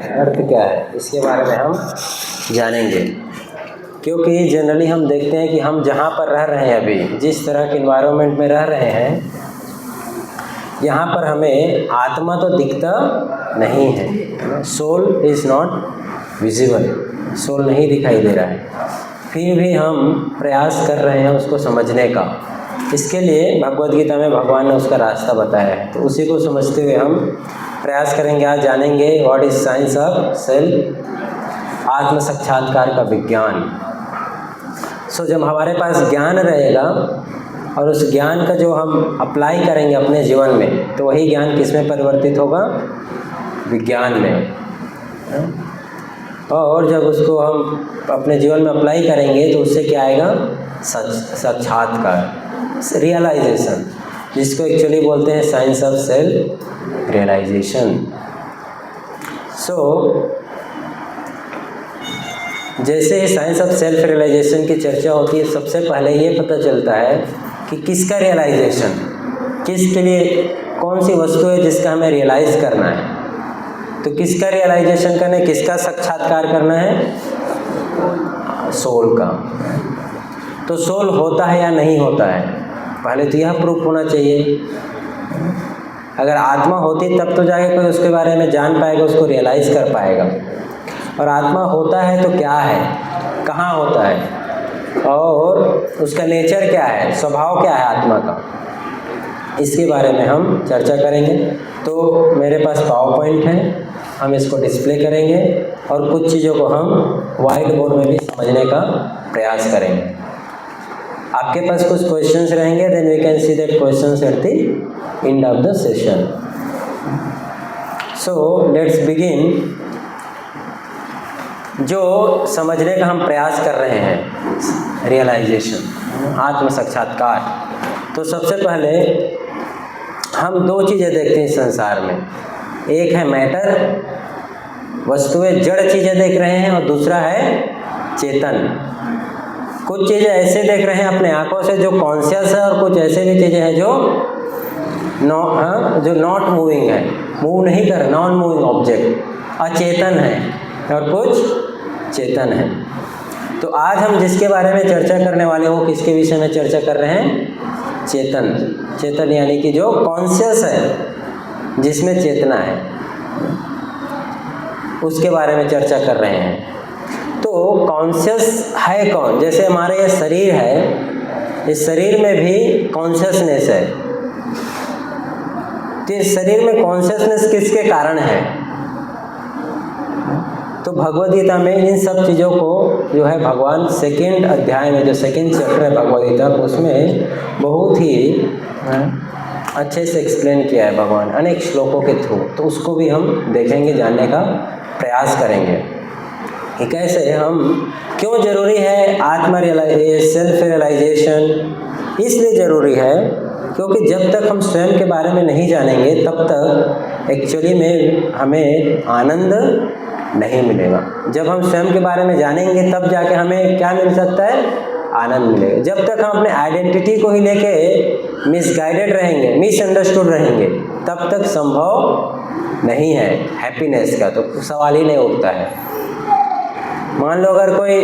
अर्थ क्या है इसके बारे में हम जानेंगे, क्योंकि जनरली हम देखते हैं कि हम जहाँ पर रह रहे हैं, अभी जिस तरह के इन्वायरमेंट में रह रहे हैं, यहाँ पर हमें आत्मा तो दिखता नहीं है, soul is not visible, soul नहीं दिखाई दे रहा है, फिर भी हम प्रयास कर रहे हैं उसको समझने का। इसके लिए भगवद गीता में भगवान ने उसका रास्ता बताया है, तो उसी को समझते हुए हम प्रयास करेंगे। आज जानेंगे what is science of self, आत्म साक्षात्कार का विज्ञान। जब हमारे पास ज्ञान रहेगा और उस ज्ञान का जो हम अप्लाई करेंगे अपने जीवन में, तो वही ज्ञान किस में परिवर्तित होगा? विज्ञान में। और जब उसको हम अपने जीवन में अप्लाई करेंगे तो उससे क्या आएगा? साक्षात्कार, रियलाइजेशन, जिसको एक्चुअली बोलते हैं साइंस ऑफ सेल्फ रियलाइजेशन। जैसे साइंस ऑफ सेल्फ रियलाइजेशन की चर्चा होती है, सबसे पहले ये पता चलता है कि किसका रियलाइजेशन, किसके लिए, कौन सी वस्तु है जिसका हमें रियलाइज करना है। तो किसका रियलाइजेशन करना है, किसका साक्षात्कार करना है? सोल का। तो सोल होता है या नहीं होता है, पहले तो यह प्रूफ होना चाहिए। अगर आत्मा होती तब तो जाके कोई उसके बारे में जान पाएगा, उसको रियलाइज़ कर पाएगा। और आत्मा होता है तो क्या है, कहाँ होता है, और उसका नेचर क्या है, स्वभाव क्या है आत्मा का, इसके बारे में हम चर्चा करेंगे। तो मेरे पास पावर पॉइंट है, हम इसको डिस्प्ले करेंगे और कुछ चीज़ों को हम व्हाइट बोर्ड में भी समझने का प्रयास करेंगे। आपके पास कुछ क्वेश्चंस रहेंगे, then we can see that questions at the end of the session. So let's begin. जो समझने का हम प्रयास कर रहे हैं, रियलाइजेशन, आत्म साक्षात्कार, तो सबसे पहले हम दो चीज़ें देखते हैं इस संसार में। एक है मैटर, वस्तुएं, जड़ चीज़ें देख रहे हैं, और दूसरा है चेतन। कुछ चीज़ें ऐसे देख रहे हैं अपने आंखों से जो कॉन्शियस है, और कुछ ऐसे भी चीज़ें हैं जो नॉट मूविंग है, मूव नहीं कर, नॉन मूविंग ऑब्जेक्ट, अचेतन है, और कुछ चेतन है। तो आज हम जिसके बारे में चर्चा करने वाले हैं वो किसके विषय में चर्चा कर रहे हैं? चेतन। चेतन यानी कि जो कॉन्शियस है, जिसमें चेतना है, उसके बारे में चर्चा कर रहे हैं। तो कॉन्शियस है कौन? जैसे हमारे ये शरीर है, इस शरीर में भी कॉन्शियसनेस है। तो इस शरीर में कॉन्शियसनेस किसके कारण है? तो भगवद गीता में इन सब चीज़ों को जो है भगवान सेकेंड अध्याय में, जो सेकेंड चैप्टर है भगवद गीता, उसमें बहुत ही अच्छे से एक्सप्लेन किया है भगवान अनेक श्लोकों के थ्रू। तो उसको भी हम देखेंगे, जानने का प्रयास करेंगे कि कैसे हम, क्यों ज़रूरी है आत्म सेल्फ रियलाइजेशन। इसलिए ज़रूरी है क्योंकि जब तक हम स्वयं के बारे में नहीं जानेंगे तब तक एक्चुअली में हमें आनंद नहीं मिलेगा। जब हम स्वयं के बारे में जानेंगे तब जाके हमें क्या मिल सकता है? आनंद मिलेगा। जब तक हम अपने आइडेंटिटी को ही लेके मिसगाइडेड रहेंगे, मिसअंडरस्टूड रहेंगे, तब तक संभव नहीं है हैप्पीनेस का, तो सवाल ही नहीं उठता है। मान लो अगर कोई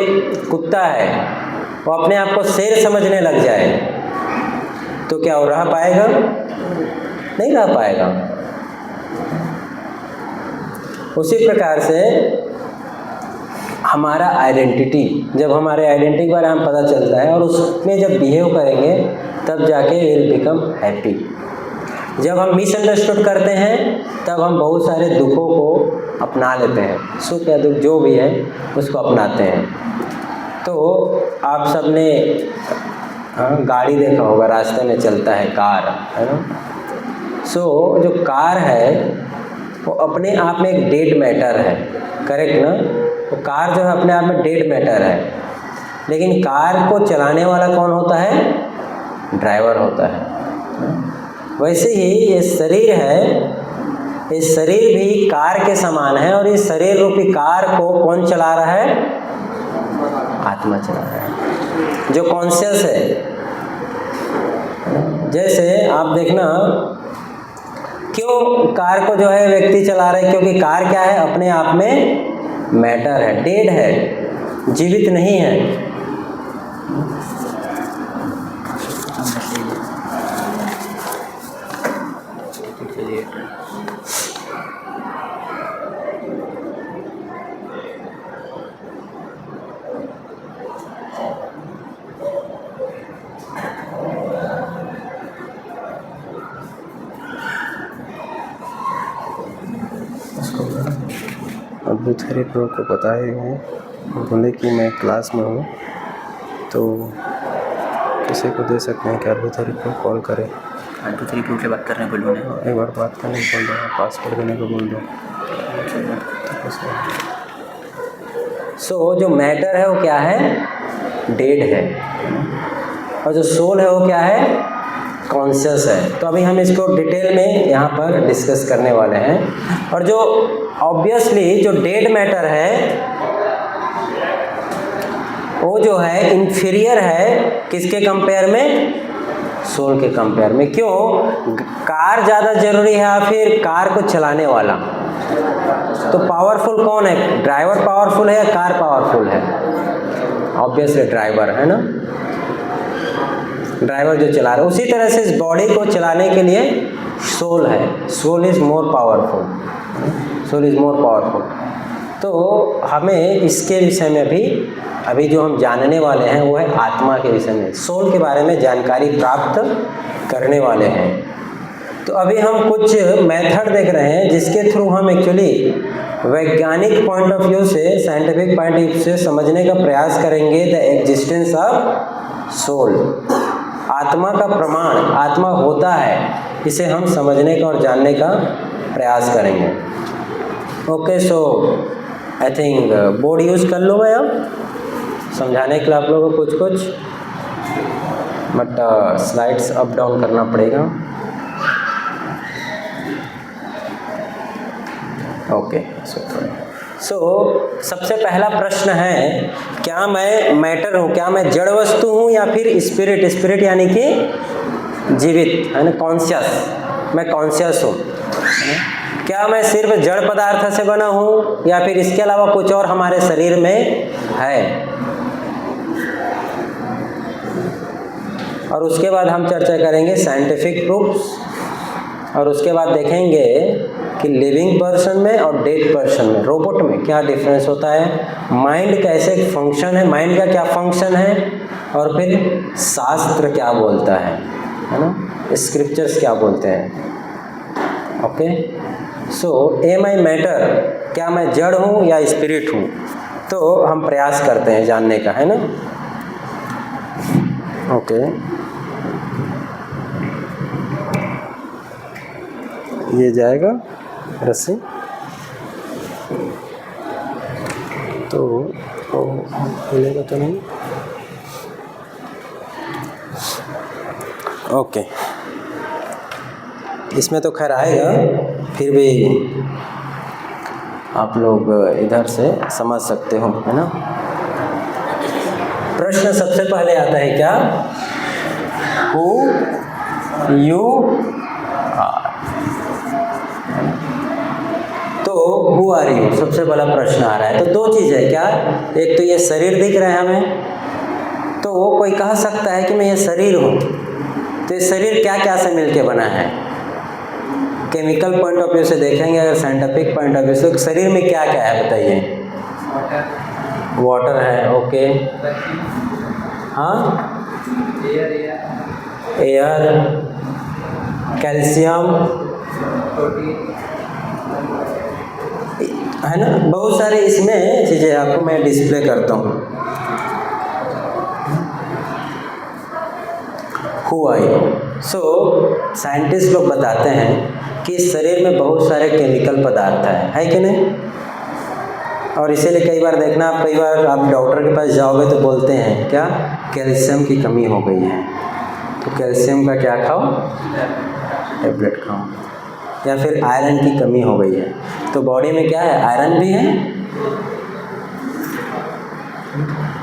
कुत्ता है, वो अपने आप को शेर समझने लग जाए, तो क्या वो रह पाएगा? नहीं रह पाएगा। उसी प्रकार से हमारा आइडेंटिटी, जब हमारे आइडेंटिटी के बारे में पता चलता है और उसमें जब बिहेव करेंगे तब जाके विल बिकम हैप्पी। जब हम मिसअंडरस्टूड करते हैं तब हम बहुत सारे दुखों को अपना लेते हैं, सुख या दुख जो भी है उसको अपनाते हैं। तो आप सबने गाड़ी देखा होगा, रास्ते में चलता है कार, है ना। जो कार है वो अपने आप में एक डेड मैटर है, करेक्ट ना। तो कार जो है अपने आप में डेड मैटर है, लेकिन कार को चलाने वाला कौन होता है? ड्राइवर होता है। वैसे ही ये शरीर है, ये शरीर भी कार के समान है, और इस शरीर रूपी कार को कौन चला रहा है? आत्मा चला रहा है, जो कॉन्शियस है। जैसे आप देखना क्यों कार को जो है व्यक्ति चला रहे हैं? क्योंकि कार क्या है, अपने आप में मैटर है, डेड है, जीवित नहीं है। अद्भुत हरि प्रभु को बताए हैं, बोले कि मैं क्लास में हूँ तो किसी को दे सकते हैं कि अद्भुत हरि प्रभु कॉल करे। अद्भुत हरि प्रभु से बात करने बोलो ना, एक बार बात करने को बोल दो, पासवर्ड देने को बोल दो। सो जो मैटर है वो क्या है, डेड है, और जो सोल है वो क्या है, कॉन्शियस है। तो अभी हम इसको डिटेल में यहाँ पर डिस्कस करने वाले हैं। और जो ऑब्वियसली जो डेड मैटर है वो जो है इन्फीरियर है किसके कंपेयर में, सोल के कंपेयर में। क्यों, कार ज़्यादा जरूरी है या फिर कार को चलाने वाला? तो पावरफुल कौन है, ड्राइवर पावरफुल है या कार पावरफुल है? ऑब्वियसली ड्राइवर है ना, ड्राइवर जो चला रहा है। उसी तरह से इस बॉडी को चलाने के लिए सोल है, soul is more powerful, soul is more powerful. तो हमें इसके विषय में भी अभी जो हम जानने वाले हैं वो है आत्मा के विषय में, सोल के बारे में जानकारी प्राप्त करने वाले हैं। तो अभी हम कुछ मेथड देख रहे हैं जिसके थ्रू हम एक्चुअली वैज्ञानिक पॉइंट ऑफ व्यू से, साइंटिफिक पॉइंट ऑफ व्यू से समझने का प्रयास करेंगे द एग्जिस्टेंस ऑफ सोल। आत्मा का प्रमाण, आत्मा होता है, इसे हम समझने का और जानने का प्रयास करेंगे। Okay, so I think board use कर लो मैं अब समझाने के लिए आप लोगों को कुछ बट स्लाइड्स अप डाउन करना पड़ेगा। ओके, सो सबसे पहला प्रश्न है, क्या मैं मैटर हूँ, क्या मैं जड़ वस्तु हूँ या फिर स्पिरिट? स्पिरिट यानी कि जीवित है ना, कॉन्शियस, मैं कॉन्शियस हूँ। क्या मैं सिर्फ जड़ पदार्थ से बना हूँ या फिर इसके अलावा कुछ और हमारे शरीर में है? और उसके बाद हम चर्चा करेंगे साइंटिफिक प्रूफ्स, और उसके बाद देखेंगे कि लिविंग पर्सन में और डेड पर्सन में, रोबोट में क्या डिफरेंस होता है, माइंड कैसे फंक्शन है, माइंड का क्या फंक्शन है, और फिर शास्त्र क्या बोलता है ना, स्क्रिप्चर्स क्या बोलते हैं। Okay, so am I matter, क्या मैं जड़ हूँ या स्पिरिट हूँ? तो हम प्रयास करते हैं जानने का, है ना। ओके, ये जाएगा रस्सी तो मिलेगा तो नहीं। ओके, इसमें तो खैर आएगा, फिर भी आप लोग इधर से समझ सकते हो, है ना। प्रश्न सबसे पहले आता है क्या, हु यू आर। तो हु आर यू सबसे पहला प्रश्न आ रहा है। तो दो चीज़ है क्या, एक तो ये शरीर दिख रहा है हमें, तो कोई कह सकता है कि मैं ये शरीर हूँ। तो ये शरीर क्या क्या से मिलके बना है? केमिकल पॉइंट ऑफ व्यू से देखेंगे, अगर साइंटिफिक पॉइंट ऑफ व्यू से, तो शरीर में क्या क्या है बताइए। वाटर है, ओके, हाँ, एयर, कैल्शियम, है ना, बहुत सारे इसमें चीज़ें आपको मैं डिस्प्ले करता हूँ। Who are you. So scientist लोग बताते हैं कि शरीर में बहुत सारे केमिकल पदार्थ है कि नहीं। और इसीलिए कई बार देखना, आप कई बार आप डॉक्टर के पास जाओगे तो बोलते हैं क्या, कैल्शियम की कमी हो गई है, तो कैल्शियम का क्या खाओ, टेबलेट खाओ। या फिर आयरन की कमी हो गई है, तो बॉडी में क्या है, आयरन भी है।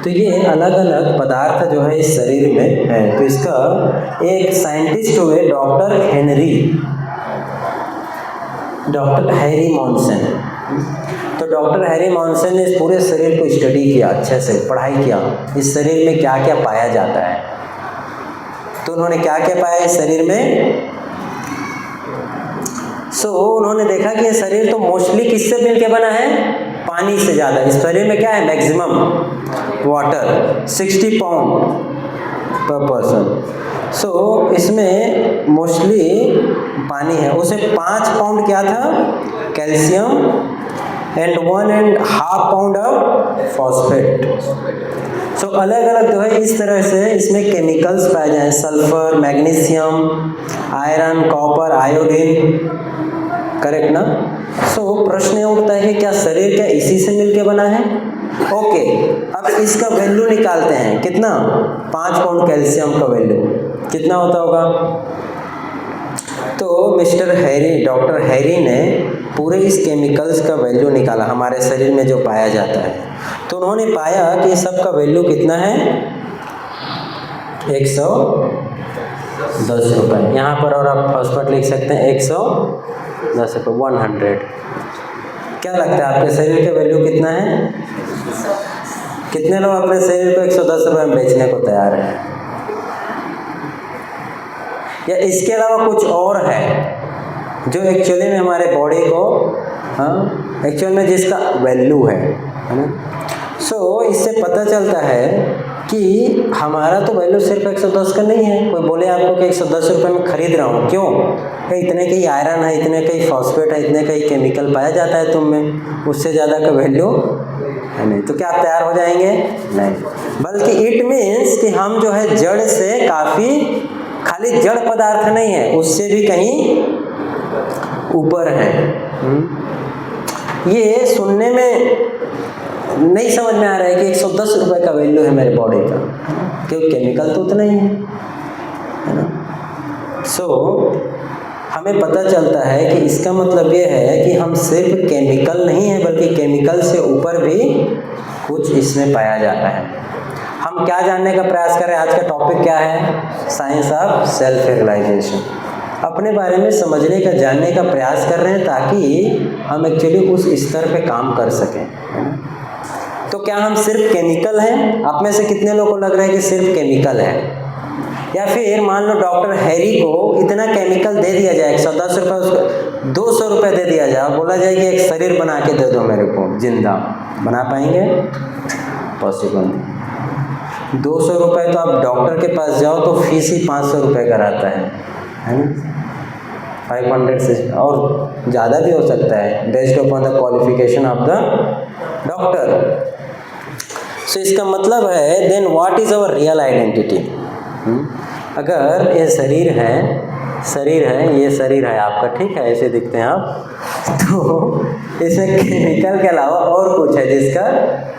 तो ये अलग अलग पदार्थ जो है इस शरीर में है। तो इसका एक साइंटिस्ट हुए doctor Henry, doctor Harry monsoon. तो डॉक्टर हैरी मॉन्सन ने इस पूरे शरीर को स्टडी किया, अच्छे से पढ़ाई किया, इस शरीर में क्या क्या पाया जाता है। तो उन्होंने क्या क्या पाया इस शरीर में? उन्होंने देखा कि ये शरीर तो मोस्टली किससे मिलके बना है? पानी से ज़्यादा। इस शरीर में क्या है? मैक्सिमम वाटर, 60 पाउंड पर पर्सन। इसमें मोस्टली पानी है। उसे 5 पाउंड क्या था? Calcium and 1.5 pound of phosphate. अलग अलग जो है इस तरह से इसमें केमिकल्स पाए जाए, sulphur, magnesium, iron, copper, iodine, correct ना? प्रश्न ये उठता है कि क्या शरीर क्या इसी से मिलके बना है? ओके, अब इसका वैल्यू निकालते हैं। कितना? 5 पाउंड कैल्शियम का वैल्यू कितना होता होगा? तो मिस्टर हैरी, डॉक्टर हैरी ने पूरे इस केमिकल्स का वैल्यु निकाला हमारे शरीर में जो पाया जाता है। तो उन्होंने पाया कि सब का वैल्यू कितना है? 110 रुपये। यहाँ पर और आप फॉस्फेट लिख सकते हैं 110 रुपये, 100। क्या लगता है आपके शरीर का वैल्यू कितना है? कितने लोग अपने शरीर को 110 रुपये में बेचने को तैयार हैं? या इसके अलावा कुछ और है जो एक्चुअली में हमारे बॉडी को एक्चुअल में जिसका वैल्यू है ना? इससे पता चलता है कि हमारा तो वैल्यू सिर्फ 110 का नहीं है। कोई बोले आपको कि 110 रुपये में खरीद रहा हूँ, क्यों? इतने का ही आयरन है, इतने का ही फॉस्फेट है, इतने का ही केमिकल पाया जाता है तुम में, उससे ज़्यादा का वैल्यू है नहीं। तो क्या आप तैयार हो जाएंगे? नहीं, बल्कि इट मीन्स कि हम जो है जड़ से काफ़ी, खाली जड़ पदार्थ नहीं है, उससे भी कहीं ऊपर है। ये सुनने में नहीं समझ में आ रहा है कि 110 रुपये का वैल्यू है मेरे बॉडी का, क्योंकि केमिकल तो उतना ही है ना? हमें पता चलता है कि इसका मतलब ये है कि हम सिर्फ केमिकल नहीं है, बल्कि केमिकल से ऊपर भी कुछ इसमें पाया जाता है। हम क्या जानने का प्रयास कर रहे हैं? आज का टॉपिक क्या है? Science of self realization. अपने बारे में समझने का, जानने का प्रयास कर रहे हैं ताकि हम एक्चुअली उस स्तर पे काम कर सकें, है ना? तो क्या हम सिर्फ केमिकल हैं? आप में से कितने लोगों को लग रहा है कि सिर्फ केमिकल है? या फिर मान लो डॉक्टर हैरी को इतना केमिकल दे दिया जाए, 110 रुपये, उसको 200 रुपये दे दिया जाए और बोला जाए कि एक शरीर बना के दे दो मेरे को, जिंदा बना पाएंगे? पॉसिबल नहीं। 200 रुपये तो आप डॉक्टर के पास जाओ तो फीस ही 500 रुपये का रहता है ना? 500 से और ज़्यादा भी हो सकता है, based upon the qualification of the doctor. इसका मतलब है then what is our real identity? अगर ये शरीर है, ये शरीर है आपका, ठीक है, ऐसे दिखते हैं आप, तो इसमें केमिकल के अलावा और कुछ है जिसका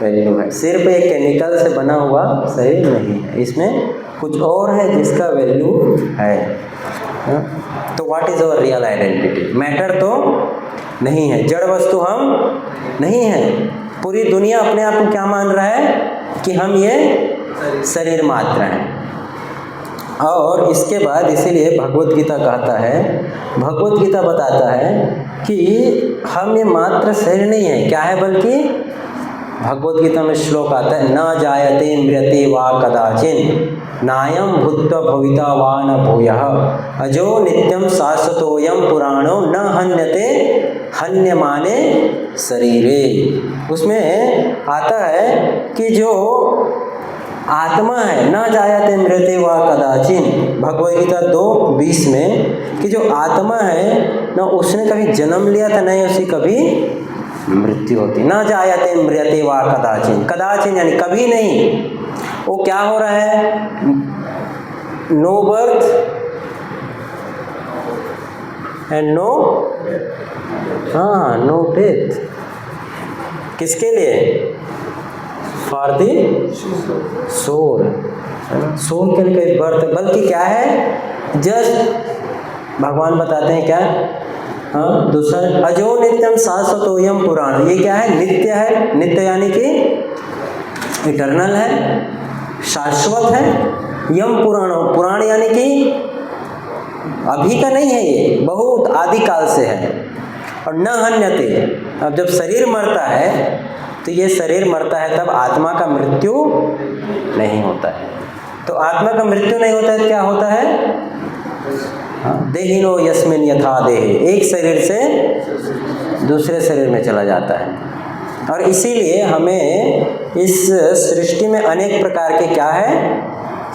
वैल्यू है। सिर्फ एक केमिकल से बना हुआ शरीर नहीं है, इसमें कुछ और है जिसका वैल्यू है। तो what is our real identity? Matter तो नहीं है, जड़ वस्तु हम नहीं है। पूरी दुनिया अपने आप को क्या मान रहा है? कि हम ये शरीर मात्र हैं। और इसके बाद इसीलिए भगवत गीता कहता है, भगवत गीता बताता है कि हम ये मात्र शरीर नहीं है, क्या है? बल्कि भगवत गीता में श्लोक आता है, न जायते म्रियते वा कदाचिन नायम भूत्वा भविता वा न भूयः अजो नित्यम शाश्वतोयम पुराणो न हन्यते हन्यमाने शरीरे। उसमें आता है कि जो आत्मा है, न जायते म्रियते वा कदाचिन, भगवद गीता 2:20 में, कि जो आत्मा है न उसने कभी जन्म लिया था, नहीं उसकी कभी मृत्यु होती। न जायते म्रियते वा कदाचिन, कदाचिन यानी कभी नहीं। वो क्या हो रहा है? No birth and no no death. किसके लिए? फॉर दी सोल, सोल के लिए बर्थ। बल्कि क्या है? जस्ट भगवान बताते हैं क्या? दूसरा, अजो नित्यम शाश्वतोयम पुराण। ये क्या है? नित्य है। नित्य यानी कि इटर्नल है, शाश्वत है। यम पुराणो, पुराण यानी कि अभी का नहीं है, ये बहुत आदिकाल से है। और न हन्यते। अब जब शरीर मरता है तो ये शरीर मरता है, तब आत्मा का मृत्यु नहीं होता है। तो आत्मा का मृत्यु नहीं होता है तो क्या होता है? देहिनो यस्मिन यथा देहे, एक शरीर से दूसरे शरीर में चला जाता है। और इसीलिए हमें इस सृष्टि में अनेक प्रकार के क्या है?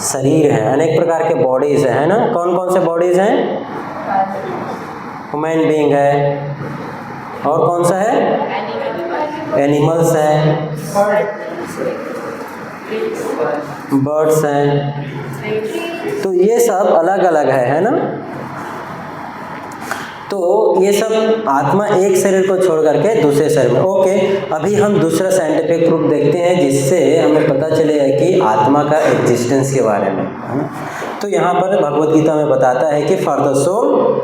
शरीर हैं, अनेक प्रकार के बॉडीज हैं, है ना? कौन कौन से बॉडीज हैं? ह्यूमन बीइंग है, और कौन सा है? एनिमल्स हैं, बर्ड्स हैं। तो ये सब अलग अलग है ना? तो ये सब आत्मा एक शरीर को छोड़ करके दूसरे शरीर में। ओके, अभी हम दूसरा साइंटिफिक प्रूफ देखते हैं जिससे हमें पता चलेगा कि आत्मा का एग्जिस्टेंस के बारे में, है ना? तो यहाँ पर भगवत गीता में बताता है कि फॉर द सोल,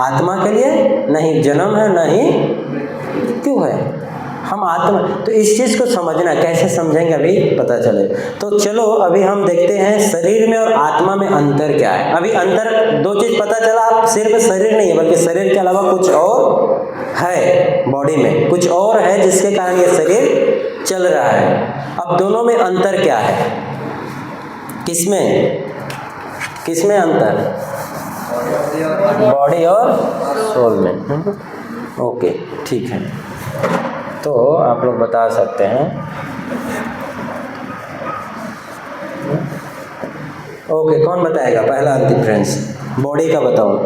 आत्मा के लिए नहीं जन्म है न ही मृत्यु है। हम आत्मा, तो इस चीज़ को समझना, कैसे समझेंगे अभी पता चले। तो चलो अभी हम देखते हैं शरीर में और आत्मा में अंतर क्या है। अभी अंतर दो चीज़ पता चला, आप सिर्फ शरीर नहीं है बल्कि शरीर के अलावा कुछ और है, बॉडी में कुछ और है जिसके कारण ये शरीर चल रहा है। अब दोनों में अंतर क्या है? किसमें किसमें अंतर? बॉडी और सोल में। ओके, ठीक है, तो आप लोग बता सकते हैं। ओके, कौन बताएगा पहला डिफरेंस? बॉडी का बताओ।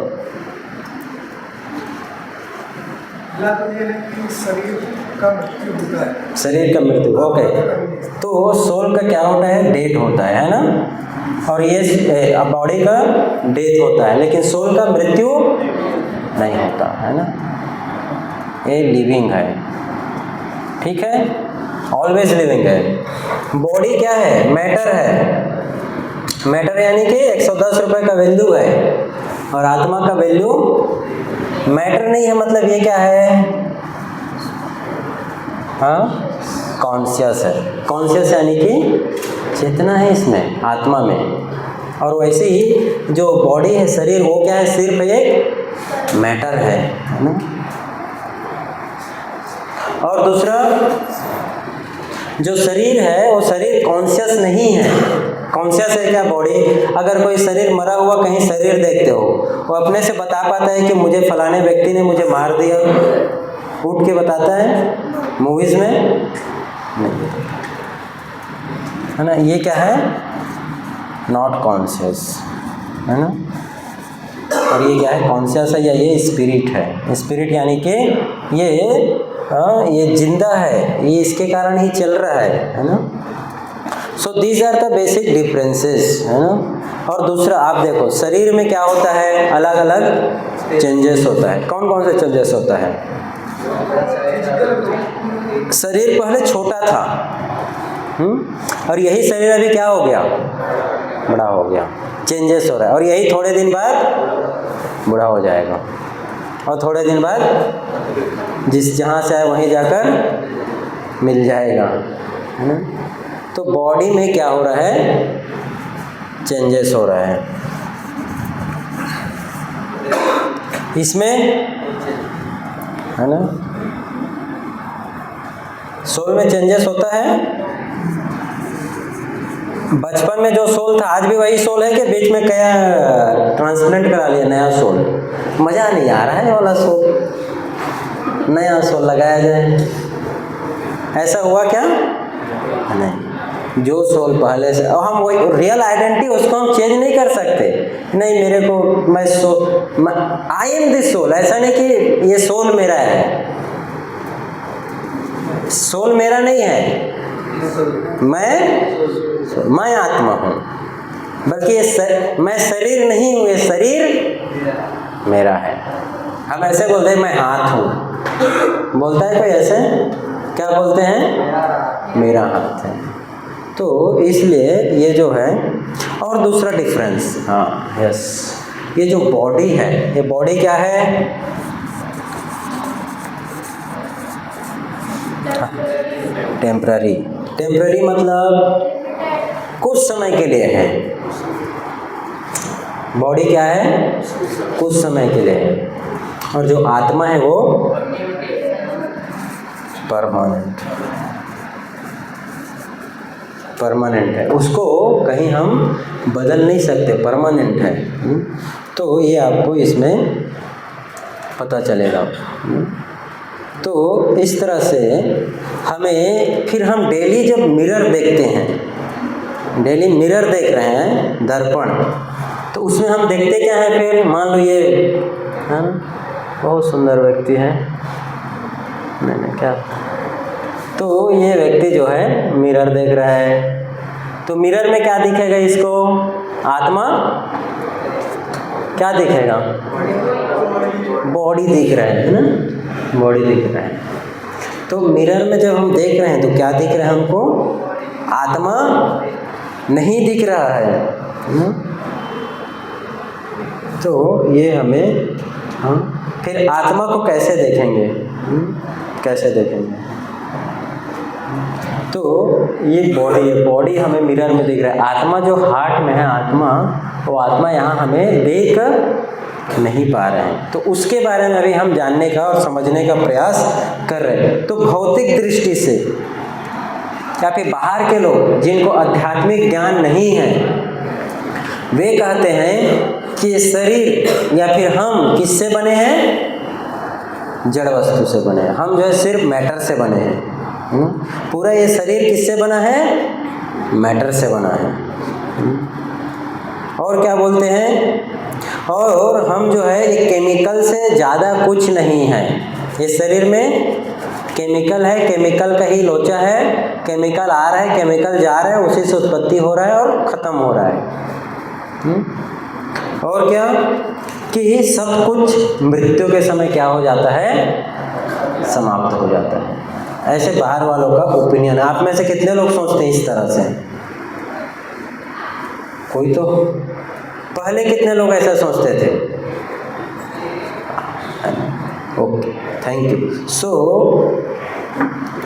शरीर का मृत्यु होता है। शरीर का मृत्यु, ओके। तो सोल का क्या होता है? डेथ होता है ना? और ये बॉडी का डेथ होता है, लेकिन सोल का मृत्यु नहीं होता है ना? ये लिविंग है, ठीक है, ऑलवेज लिविंग है। बॉडी क्या है? मैटर है। मैटर यानी कि 110 रुपये का वैल्यू है, और आत्मा का वैल्यू मैटर नहीं है। मतलब ये क्या है? हाँ, कॉन्शियस है। कॉन्शियस यानी कि चेतना है इसमें, आत्मा में। और वैसे ही जो बॉडी है, शरीर, वो क्या है? सिर्फ एक मैटर है ना? और दूसरा, जो शरीर है वो शरीर कॉन्शियस नहीं है। कॉन्शियस है क्या? बॉडी। अगर कोई शरीर मरा हुआ कहीं शरीर देखते हो, वो अपने से बता पाता है कि मुझे फलाने व्यक्ति ने मुझे मार दिया, उठ के बताता है? मूवीज में नहीं, है ना? ये क्या है? नॉट कॉन्शियस, है ना? और ये क्या है? कॉन्शियस है, या ये स्पिरिट है। स्पिरिट यानी कि ये जिंदा है, ये इसके कारण ही चल रहा है ना? So these are the basic differences, है ना? और दूसरा आप देखो, शरीर में क्या होता है? अलग अलग चेंजेस होता है। कौन कौन से चेंजेस होता है? शरीर पहले छोटा था, और यही शरीर अभी क्या हो गया? बड़ा हो गया। चेंजेस हो रहा है। और यही थोड़े दिन बाद बूढ़ा हो जाएगा, और थोड़े दिन बाद जहाँ से आए वहीं जाकर मिल जाएगा, है ना? तो बॉडी में क्या हो रहा है? चेंजेस हो रहा है। इसमें, है ना, सोल में चेंजेस होता है। बचपन में जो सोल था आज भी वही सोल है कि बीच में क्या ट्रांसप्लांट करा लिया नया सोल? मज़ा नहीं आ रहा है वाला सोल, नया सोल लगाया जाए, ऐसा हुआ क्या? नहीं, जो सोल पहले से, और हम वही रियल आइडेंटिटी उसको हम चेंज नहीं कर सकते। नहीं, मेरे को मैं आई एम दिस सोल, ऐसा नहीं कि ये सोल मेरा है। सोल मेरा नहीं है, मैं आत्मा हूँ, बल्कि मैं शरीर नहीं हूँ, ये शरीर मेरा है। हम ऐसे बोलते हैं मैं हाथ हूँ, बोलता है कोई ऐसे? क्या बोलते हैं? मेरा हाथ है। तो इसलिए ये जो है, और दूसरा डिफरेंस, हाँ यस, ये जो बॉडी है, ये बॉडी क्या है? टेम्पररी। टेम्पररी मतलब कुछ समय के लिए है। बॉडी क्या है? कुछ समय के लिए है। और जो आत्मा है वो परमानेंट है, उसको कहीं हम बदल नहीं सकते, परमानेंट है। तो ये आपको इसमें पता चलेगा। तो इस तरह से हमें फिर हम डेली जब मिरर देखते हैं, डेली मिरर देख रहे हैं दर्पण, तो उसमें हम देखते क्या है? फिर मान लो ये है ना, बहुत सुंदर व्यक्ति है, मैंने क्या, तो ये व्यक्ति जो है मिरर देख रहा है, तो मिरर में क्या दिखेगा इसको? आत्मा क्या दिखेगा? बॉडी दिख रहा है ना, बॉडी दिख रहा है। तो मिरर में जब हम देख रहे हैं तो क्या दिख रहा है हमको? आत्मा नहीं दिख रहा है ना? तो ये हमें हम फिर आत्मा को कैसे देखेंगे? कैसे देखेंगे? तो ये बॉडी है, बॉडी हमें मिरर में दिख रहा है, आत्मा जो हार्ट में है, आत्मा, वो आत्मा यहाँ हमें देख नहीं पा रहे हैं। तो उसके बारे में अभी हम जानने का और समझने का प्रयास कर रहे हैं। तो भौतिक दृष्टि से या फिर बाहर के लोग जिनको आध्यात्मिक ज्ञान नहीं है, वे कहते हैं कि शरीर या फिर हम किससे बने हैं? जड़ वस्तु से बने हैं। हम जो है सिर्फ मैटर से बने हैं। पूरा ये शरीर किससे बना है? मैटर से बना है। और क्या बोलते हैं? और हम जो है ये केमिकल से ज़्यादा कुछ नहीं है। इस शरीर में केमिकल है, केमिकल का ही लोचा है, केमिकल आ रहा है, केमिकल जा रहा है, उसी से उत्पत्ति हो रहा है और ख़त्म हो रहा है। और क्या कि सब कुछ मृत्यु के समय क्या हो जाता है? समाप्त हो जाता है। ऐसे बाहर वालों का ओपिनियन। आप में से कितने लोग सोचते हैं इस तरह से? कोई तो। पहले कितने लोग ऐसा सोचते थे? Okay, thank you. So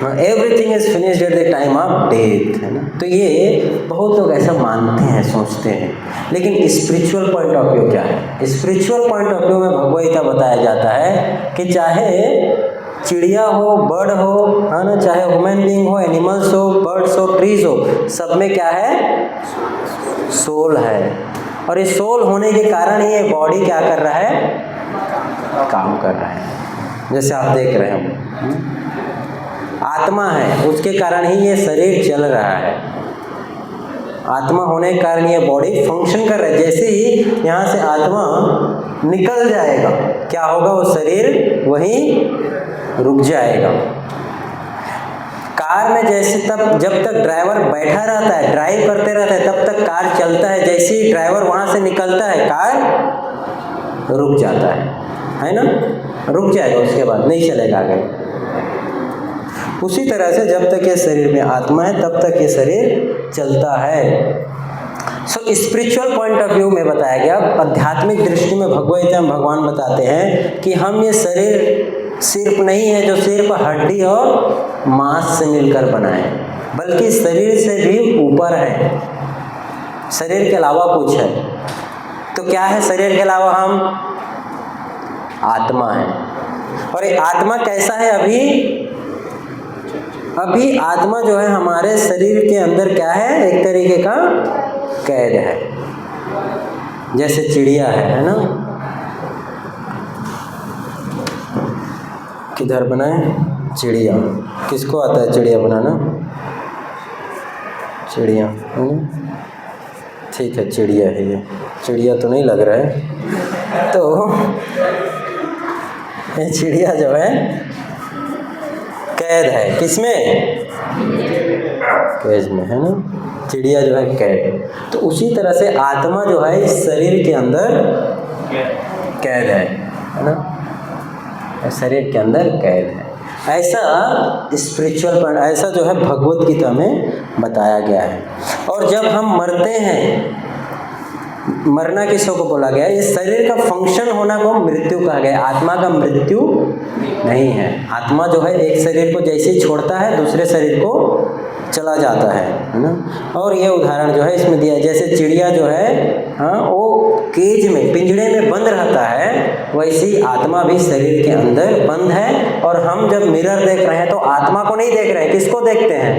everything is finished at the time of death, है ना? तो ये बहुत लोग ऐसा मानते हैं, सोचते हैं। लेकिन स्पिरिचुअल पॉइंट ऑफ व्यू क्या है? स्पिरिचुअल पॉइंट ऑफ व्यू में भगवद गीता बताया जाता है कि चाहे चिड़िया हो, बर्ड हो, है ना, चाहे ह्यूमन बीइंग हो, एनिमल्स हो, बर्ड्स हो, ट्रीज हो, सब में क्या है? सोल है। और इस सोल होने के कारण ही ये बॉडी क्या कर रहा है? काम कर रहा है। जैसे आप देख रहे हैं, आत्मा है, उसके कारण ही ये शरीर चल रहा है। आत्मा होने के कारण ये बॉडी फंक्शन कर रहा है। जैसे ही यहाँ से आत्मा निकल जाएगा, क्या होगा? वो शरीर वहीं रुक जाएगा। कार में जैसे तब जब तक ड्राइवर बैठा रहता है, ड्राइव करते रहता है, तब तक कार चलता है। जैसे ही ड्राइवर वहाँ से निकलता है, कार रुक जाता है ना? रुक जाएगा, उसके बाद नहीं चलेगा आगे। उसी तरह से जब तक ये शरीर में आत्मा है, तब तक ये शरीर चलता है। सो स्पिरिचुअल पॉइंट ऑफ व्यू में बताया गया, आध्यात्मिक दृष्टि में भगवद गीता में भगवान बताते हैं कि हम ये शरीर सिर्फ नहीं है जो सिर्फ हड्डी और मांस से मिलकर बना है, बल्कि शरीर से भी ऊपर है। शरीर के अलावा कुछ है। तो क्या है शरीर के अलावा? हम आत्मा है। और ये आत्मा कैसा है? अभी आत्मा जो है हमारे शरीर के अंदर क्या है? एक तरीके का कैद है। जैसे चिड़िया है ना? किधर बनाए? चिड़िया। किसको आता है चिड़िया बनाना? चिड़िया है ना? ठीक है, चिड़िया है ये। चिड़िया तो नहीं लग रहा है। तो ये चिड़िया जो है कैद है। किसमें? कैद में, है ना? चिड़िया जो है कैद। तो उसी तरह से आत्मा जो है इस शरीर के अंदर कैद है ना? शरीर के अंदर कैद है। ऐसा स्पिरिचुअल पॉइंट, ऐसा जो है भगवद गीता में बताया गया है। और जब हम मरते हैं, मरना किसको को बोला गया? इस शरीर का फंक्शन होना को मृत्यु कहा गया। आत्मा का मृत्यु नहीं है। आत्मा जो है एक शरीर को जैसे ही छोड़ता है दूसरे शरीर को चला जाता है ना। और ये उदाहरण जो है इसमें दिया है, जैसे चिड़िया जो है हाँ वो केज में पिंजड़े में बंद रहता है, वैसे ही आत्मा भी शरीर के अंदर बंद है। और हम जब मिरर देख रहे हैं तो आत्मा को नहीं देख रहे हैं, किसको देखते हैं?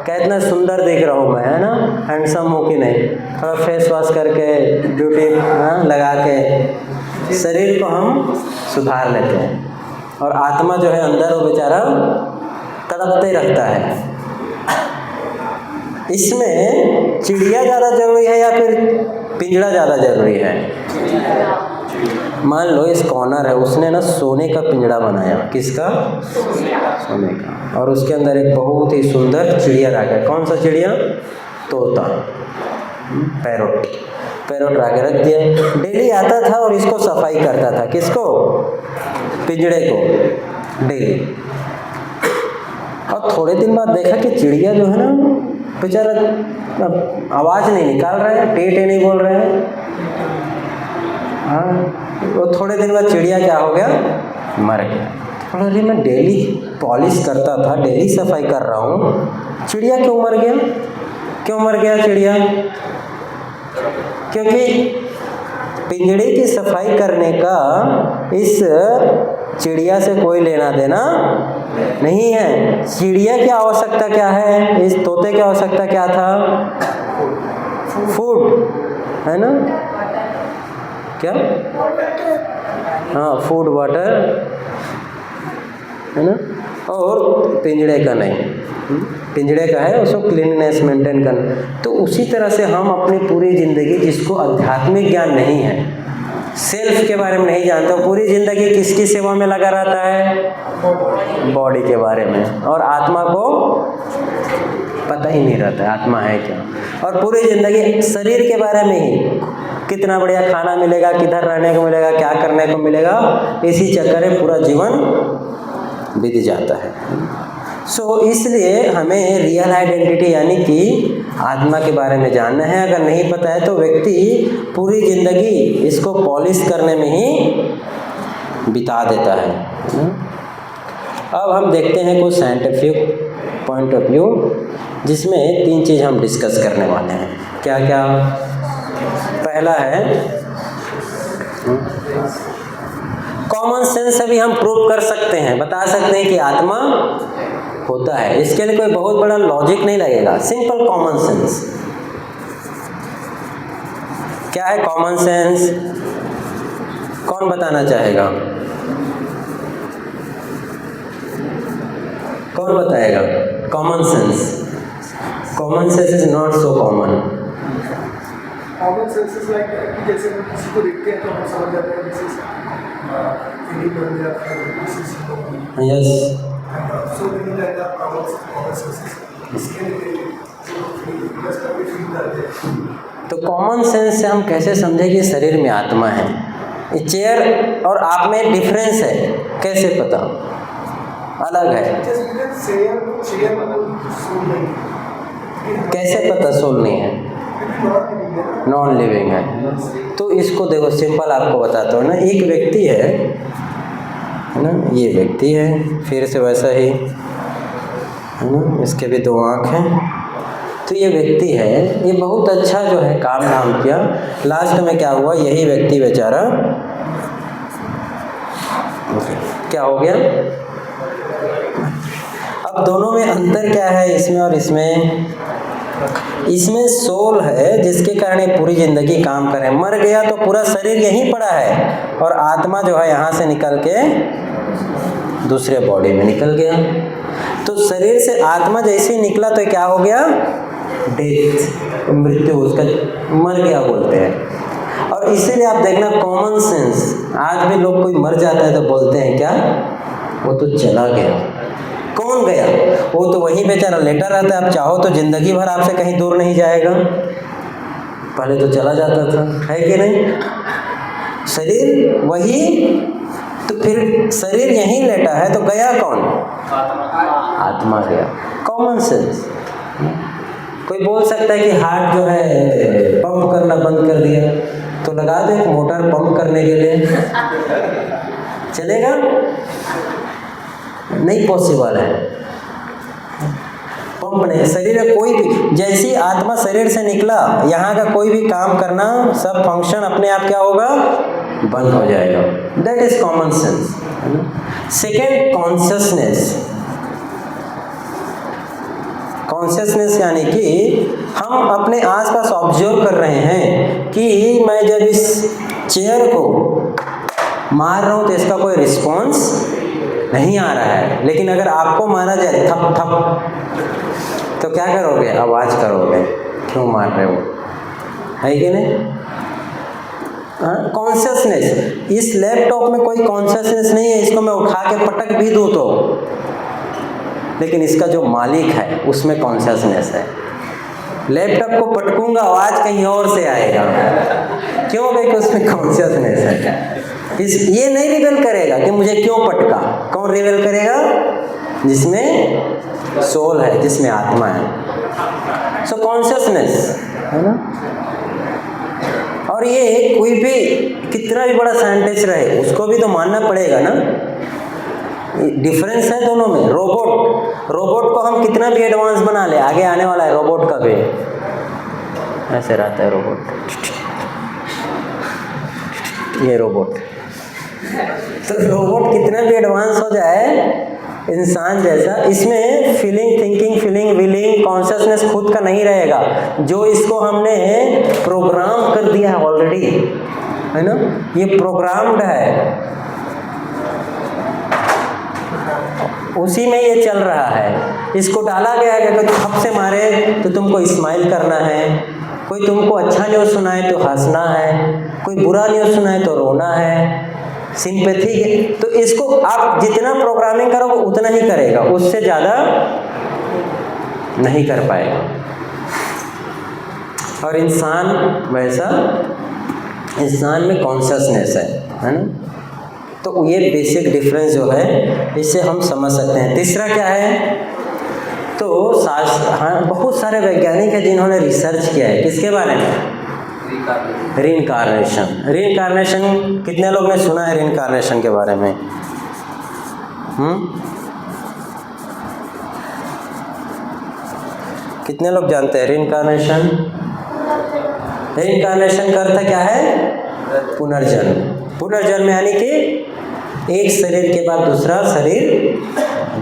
क्या इतना सुंदर देख रहा हूँ मैं, है ना, हैंडसम हूँ कि नहीं, थोड़ा फेस वॉश करके ब्यूटी लगा के शरीर को हम सुधार लेते हैं। और आत्मा जो है अंदर वो बेचारा तड़पते रहता है। इसमें चिड़िया ज़्यादा जरूरी है या फिर पिंजड़ा ज़्यादा जरूरी है? मान लो इस कॉर्नर है, उसने ना सोने का पिंजड़ा बनाया। किसका? सोने का। और उसके अंदर एक बहुत ही सुंदर चिड़िया रखा है। कौन सा चिड़िया? तोता, पैरोट। पैरोट रख के रख दिया। डेली आता था और इसको सफाई करता था। किसको? पिंजड़े को डेली। और थोड़े दिन बाद देखा कि चिड़िया जो है ना बेचारा आवाज़ नहीं निकाल रहे हैं, टे टे नहीं बोल रहे हैं। हाँ, वो थोड़े दिन बाद चिड़िया क्या हो गया? मर गया। अरे मैं डेली पॉलिश करता था, डेली सफाई कर रहा हूँ, चिड़िया क्यों मर गया? क्यों मर गया चिड़िया? क्योंकि पिंजड़े की सफाई करने का इस चिड़िया से कोई लेना देना नहीं है। चिड़िया की आवश्यकता क्या है? इस तोते की आवश्यकता क्या था? फूड, है ना? क्या? हाँ, फूड, वाटर, है ना। और पिंजड़े का नहीं, पिंजड़े का है उसको क्लीननेस मेंटेन करना। तो उसी तरह से हम अपनी पूरी ज़िंदगी, जिसको आध्यात्मिक ज्ञान नहीं है, सेल्फ के बारे में नहीं जानते, पूरी ज़िंदगी किसकी सेवा में लगा रहता है? बॉडी के बारे में। और आत्मा को पता ही नहीं रहता है आत्मा है क्या। और पूरी ज़िंदगी शरीर के बारे में ही, कितना बढ़िया खाना मिलेगा, किधर रहने को मिलेगा, क्या करने को मिलेगा, इसी चक्कर में पूरा जीवन बीत जाता है। इसलिए हमें रियल आइडेंटिटी यानी कि आत्मा के बारे में जानना है। अगर नहीं पता है तो व्यक्ति पूरी ज़िंदगी इसको पॉलिश करने में ही बिता देता है। अब हम देखते हैं कुछ साइंटिफिक पॉइंट ऑफ व्यू, जिसमें 3 चीज़ हम डिस्कस करने वाले हैं। क्या क्या? पहला है कॉमन सेंस से भी हम प्रूव कर सकते हैं, बता सकते हैं कि आत्मा होता है। इसके लिए कोई बहुत बड़ा लॉजिक नहीं लगेगा, सिंपल कॉमन सेंस। क्या है कॉमन सेंस? कौन बताना चाहेगा? कौन बताएगा? Common sense. Common sense is not so common. Common sense is like कि जैसे हम किसी को देखते हैं तो हम समझ जाते हैं दिस इज फीलिंग बन जाता है, this is yes. so many kind of common senses. इसके लिए प्लस कभी फील करते हैं। तो कॉमन सेंस से हम कैसे समझें कि शरीर में आत्मा है? ये चेयर और आप में डिफरेंस है, कैसे पता? अलग है। चेयर मतलब सोल नहीं। कैसे पता सोल नहीं है? नॉन लिविंग है। तो इसको देखो सिंपल आपको बताता हूँ ना। एक व्यक्ति है ना, ये व्यक्ति है, फिर से वैसा ही है ना, इसके भी 2 आँख हैं। तो ये व्यक्ति है, ये बहुत अच्छा जो है काम धाम किया। लास्ट में क्या हुआ? यही व्यक्ति बेचारा क्या हो गया? अब दोनों में अंतर क्या है, इसमें और इसमें? इसमें सोल है जिसके कारण ये पूरी जिंदगी काम करे। मर गया तो पूरा शरीर यहीं पड़ा है, और आत्मा जो है यहाँ से निकल के दूसरे बॉडी में निकल गया। तो शरीर से आत्मा जैसे ही निकला तो क्या हो गया? डेथ, मृत्यु, उसका मर गया बोलते हैं। और इसीलिए आप देखना कॉमन सेंस, आज भी लोग कोई मर जाता है तो बोलते हैं क्या? वो तो चला गया। कौन गया? वो तो वहीं बेचारा लेटा रहता है। आप चाहो तो जिंदगी भर आपसे कहीं दूर नहीं जाएगा। पहले तो चला जाता था, है कि नहीं? शरीर वही, तो फिर शरीर यहीं लेटा है तो गया कौन? आत्मा गया। Common sense. कोई बोल सकता है कि हार्ट जो है पंप करना बंद कर दिया, तो लगा दो एक मोटर पंप करने के लिए, चलेगा? नहीं पॉसिबल है। पंप नहीं, शरीर का कोई भी, जैसी आत्मा शरीर से निकला, यहाँ का कोई भी काम करना, सब फंक्शन अपने आप क्या होगा? बंद हो जाएगा। That is common sense. Second, consciousness. Consciousness यानी कि हम अपने आसपास ऑब्जर्व कर रहे हैं कि मैं जब इस चेयर को मार रहा हूँ तो इसका कोई रिस्पॉन्स नहीं आ रहा है, लेकिन अगर आपको मारा जाए थप थप तो क्या करोगे? आवाज़ करोगे, क्यों मार रहे हो, है कि नहीं? कॉन्शियसनेस, इस लैपटॉप में कोई कॉन्शियसनेस नहीं है, इसको मैं उठा के पटक भी दूँ तो, लेकिन इसका जो मालिक है उसमें कॉन्शियसनेस है। लैपटॉप को पटकूंगा, आवाज़ कहीं और से आएगा, क्यों? भाई उसमें कॉन्शियसनेस है। ये नहीं रिवेल करेगा कि मुझे क्यों पटका। कौन रिवेल करेगा? जिसमें सोल है, जिसमें आत्मा है। सो कॉन्शियसनेस है ना। और ये कोई भी कितना भी बड़ा साइंटिस्ट रहे, उसको भी तो मानना पड़ेगा ना। डिफरेंस है दोनों में। रोबोट को हम कितना भी एडवांस बना ले, आगे आने वाला है रोबोट का भी ऐसे रहता है। रोबोट, ये रोबोट, तो रोबोट कितना भी एडवांस हो जाए इंसान जैसा, इसमें feeling, thinking, feeling, willing, consciousness खुद का नहीं रहेगा। जो इसको हमने प्रोग्राम कर दिया है ऑलरेडी, है ना, ये प्रोग्राम्ड है, उसी में ये चल रहा है। इसको डाला गया है कि कोई थप से मारे तो तुमको स्माइल करना है, कोई तुमको अच्छा न्यूज़ सुनाए तो हंसना है, कोई बुरा न्यूज़ सुनाए तो रोना है, सिंपैथी है। तो इसको आप जितना प्रोग्रामिंग करोगे उतना ही करेगा, उससे ज़्यादा नहीं कर पाएगा। और इंसान वैसा, इंसान में कॉन्शियसनेस है ना। तो ये बेसिक डिफरेंस जो है इससे हम समझ सकते हैं। तीसरा क्या है? तो हाँ, बहुत सारे वैज्ञानिक हैं जिन्होंने रिसर्च किया है किसके बारे में? रीइंकार्नेशन। रीइंकार्नेशन कितने लोग ने सुना है रीइंकार्नेशन के बारे में? कितने लोग जानते हैं रीइंकार्नेशन? रीइंकार्नेशन का अर्थ क्या है? पुनर्जन्म। पुनर्जन्म यानी कि एक शरीर के बाद दूसरा शरीर,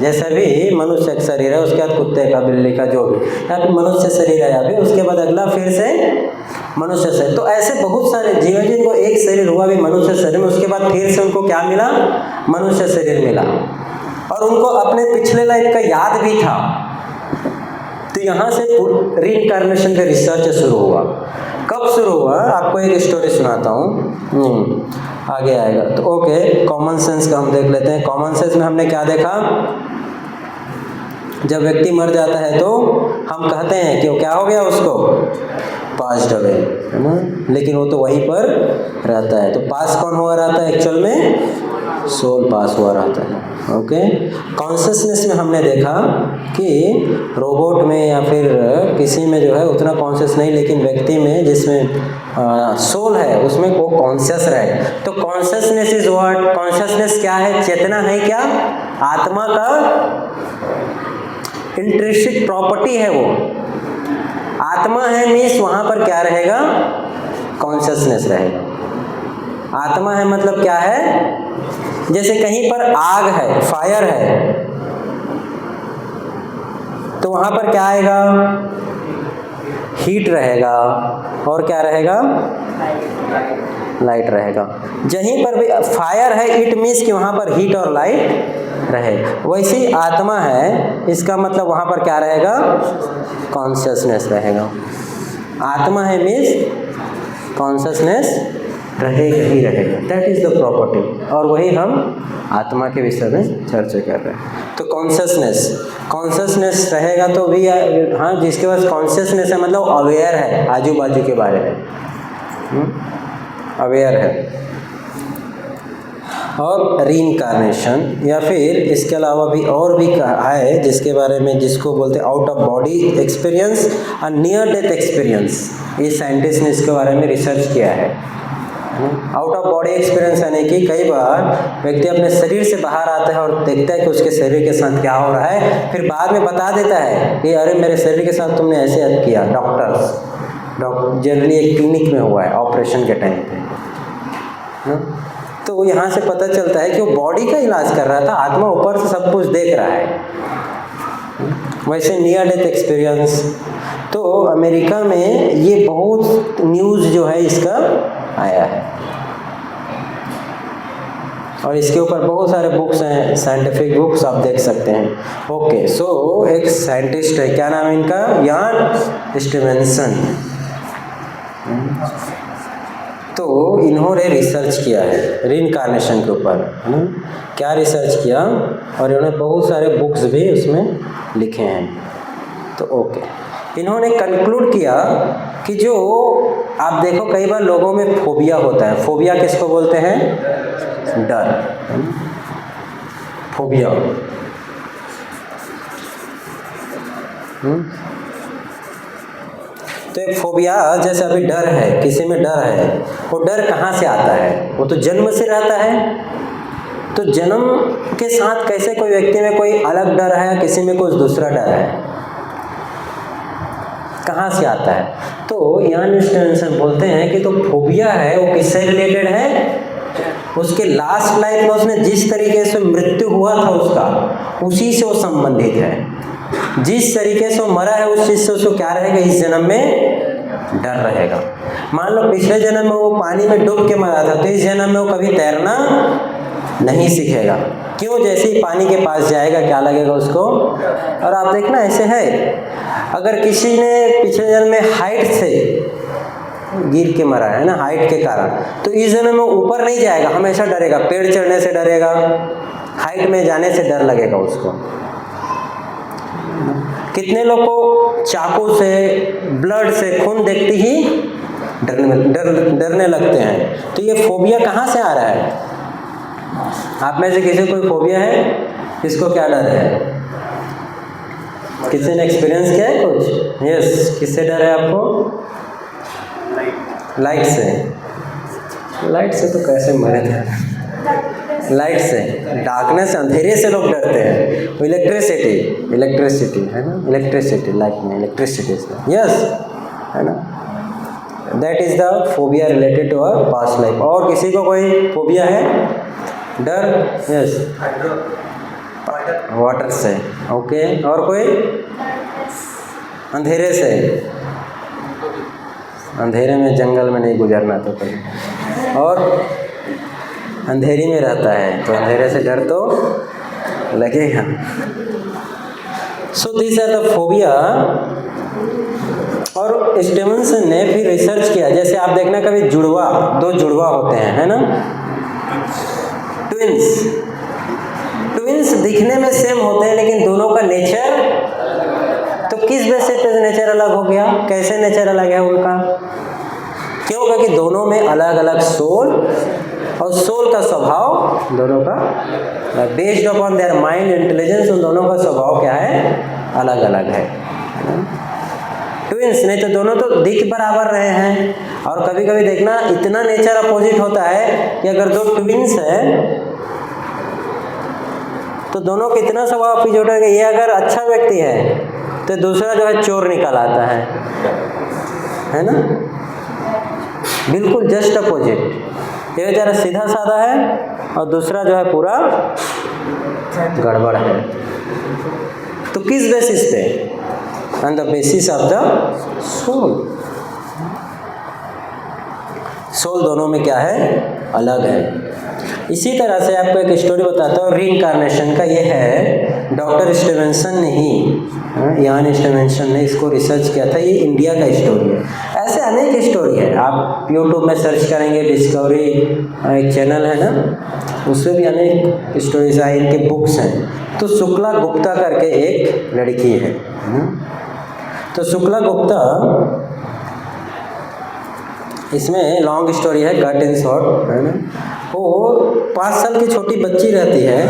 जैसे भी मनुष्य का शरीर है, उसके बाद कुत्ते का, बिल्ली का, जो भी, या फिर मनुष्य शरीर है, या फिर उसके बाद अगला फिर से मनुष्य शरीर। तो ऐसे बहुत सारे जीव जिनको एक शरीर हुआ भी मनुष्य शरीर में, उसके बाद फिर से उनको क्या मिला? मनुष्य शरीर मिला, और उनको अपने पिछले लाइफ का याद भी था। तो यहाँ से रीइंकार्नेशन का रिसर्च शुरू हुआ। कब शुरू हुआ? आपको एक स्टोरी सुनाता हूँ, आगे आएगा। तो ओके, कॉमन सेंस का हम देख लेते हैं। कॉमन सेंस में हमने क्या देखा? जब व्यक्ति मर जाता है तो हम कहते हैं कि वो क्या हो गया, उसको पास्ट अवे, है ना, लेकिन वो तो वहीं पर रहता है। तो पास कौन हुआ रहता है एक्चुअल में? सोल पास हुआ रहता है। ओके, कॉन्शियसनेस में हमने देखा कि रोबोट में या फिर किसी में जो है उतना कॉन्शियस नहीं, लेकिन व्यक्ति में जिसमें सोल है उसमें वो कॉन्शियस रहे। तो कॉन्शियसनेस इज व्हाट? कॉन्शियसनेस क्या है? चेतना है क्या? आत्मा का इंट्रिंसिक प्रॉपर्टी है वो। आत्मा है मीन्स वहाँ पर क्या रहेगा? कॉन्शियसनेस रहेगा। आत्मा है मतलब क्या है? जैसे कहीं पर आग है, फायर है, तो वहाँ पर क्या आएगा? हीट रहेगा, और क्या रहेगा? लाइट रहेगा। जहीं पर भी फायर है, इट मीन्स कि वहाँ पर हीट और लाइट रहे। वैसी आत्मा है, इसका मतलब वहाँ पर क्या रहेगा? कॉन्शियसनेस रहेगा। आत्मा है मीन्स कॉन्शियसनेस रहेगा ही रहेगा। दैट इज द प्रॉपर्टी, और वही हम आत्मा के विषय में चर्चा कर रहे हैं। तो कॉन्शियसनेस रहेगा तो भी, हाँ, जिसके पास कॉन्शियसनेस है मतलब अवेयर है आजू बाजू के बारे में, अवेयर है। और रीइंकार्नेशन, या फिर इसके अलावा भी और भी है जिसके बारे में, जिसको बोलते हैं आउट ऑफ बॉडी एक्सपीरियंस और नियर डेथ एक्सपीरियंस। ये साइंटिस्ट ने इसके बारे में रिसर्च किया है आउट ऑफ बॉडी एक्सपीरियंस यानी कि कई बार व्यक्ति अपने शरीर से बाहर आता है और देखता है कि उसके शरीर के साथ क्या हो रहा है, फिर बाद में बता देता है कि अरे मेरे शरीर के साथ तुमने ऐसे किया। डॉक्टर्स जनरली एक क्लिनिक में हुआ है ऑपरेशन के टाइम पे, तो यहाँ से पता चलता है कि वो बॉडी का इलाज कर रहा था, आत्मा ऊपर से सब कुछ देख रहा है। वैसे नियर डेथ एक्सपीरियंस तो अमेरिका में ये बहुत न्यूज़ जो है इसका आया है और इसके ऊपर बहुत सारे बुक्स हैं, साइंटिफिक बुक्स आप देख सकते हैं। ओके, सो एक साइंटिस्ट है, क्या नाम है इनका, यान स्टीवेंसन। तो इन्होंने रिसर्च किया है रीइंकार्नेशन के ऊपर, क्या रिसर्च किया, और इन्होंने बहुत सारे बुक्स भी उसमें लिखे हैं। तो ओके, इन्होंने कंक्लूड किया कि जो आप देखो कई बार लोगों में फोबिया होता है। फोबिया किसको बोलते हैं, डर, फोबिया। तो एक फोबिया जैसे अभी डर है, किसी में डर है, वो डर कहाँ से आता है, वो तो जन्म से रहता है। तो जन्म के साथ कैसे कोई व्यक्ति में कोई अलग डर है, किसी में कुछ दूसरा डर है, कहाँ से आता है? तो यान स्टीवेंसन बोलते हैं कि तो फोबिया है वो किससे रिलेटेड है, उसके लास्ट लाइफ में उसने जिस तरीके से मृत्यु हुआ था उसका, उसी से वो संबंधित है। जिस तरीके से वो मरा है उस चीज से उसको क्या रहेगा, इस जन्म में डर रहेगा। मान लो पिछले जन्म में वो पानी में डूब के मरा था, तो इस जन्म में वो कभी तैरना नहीं सीखेगा। क्यों? जैसे ही पानी के पास जाएगा क्या लगेगा उसको। और आप देखना ऐसे है, अगर किसी ने पिछले जन्म में हाइट से गिर के मरा है ना, हाइट के कारण, तो इस जन्म में ऊपर नहीं जाएगा, हमेशा डरेगा, पेड़ चढ़ने से डरेगा, हाइट में जाने से डर लगेगा उसको। कितने लोग को चाकू से, ब्लड से, खून देखते ही डरने लगते हैं। तो ये फोबिया कहाँ से आ रहा है? आप में से किसी को कोई फोबिया है? किसको क्या डर है? किसी ने एक्सपीरियंस किया है कुछ? यस, किससे डर है आपको? लाइट से। लाइट से तो कैसे मरे थे? लाइट से, डार्कनेस, अंधेरे से लोग डरते हैं। इलेक्ट्रिसिटी है ना, इलेक्ट्रिसिटी, लाइट में इलेक्ट्रिसिटी से, यस, है ना। That is the phobia related to our past life. और किसी को कोई फोबिया है, डर? यस, वाटर से, ओके। और कोई? अंधेरे से, अंधेरे में जंगल में नहीं गुजरना तो कोई, और अंधेरी में रहता है तो अंधेरे से डर तो लगेगा। So this are the phobia. और स्टीवेंसन ने फिर रिसर्च किया, जैसे आप देखना कभी जुड़वा, दो जुड़वा होते हैं, है ना, ट्विंस दिखने में सेम होते हैं लेकिन दोनों का नेचर, तो किस बेसिस पे नेचर अलग हो गया? कैसे नेचर अलग है उनका? क्यों? क्योंकि दोनों में अलग अलग सोल, और सोल का स्वभाव दोनों का based upon their mind intelligence, उन दोनों का स्वभाव क्या है? अलग अलग है। ट्विंस नहीं तो दोनों तो दिख बराबर रहे हैं, और कभी कभी देखना इतना नेचर अपोजिट होता है कि अगर दो ट्विंस हैं तो दोनों का इतना स्वभाव अपोजिट है कि ये अगर अच्छा व्यक्ति है तो दूसरा जो है चोर निकल आता है ना, बिल्कुल जस्ट अपोजिट। ये बेचारा सीधा साधा है और दूसरा जो है पूरा गड़बड़ है। तो किस बेसिस पे? On the basis of the soul. Soul दोनों में क्या है? अलग है। इसी तरह से आपको एक स्टोरी बताता हूँ रीइंकार्नेशन का। ये है डॉक्टर स्टीवेंसन ने ही, यान स्टीवेंसन ने इसको रिसर्च किया था। ये इंडिया का स्टोरी है। ऐसे अनेक स्टोरी है, आप यूट्यूब में सर्च करेंगे, डिस्कवरी एक चैनल है ना, उसमें भी अनेक स्टोरीज आई, इनके बुक्स हैं। तो शुक्ला गुप्ता करके एक लड़की है। तो शुक्ला गुप्ता, इसमें लॉन्ग स्टोरी है, कट इन शॉर्ट, है ना। वो 5 साल की छोटी बच्ची रहती है,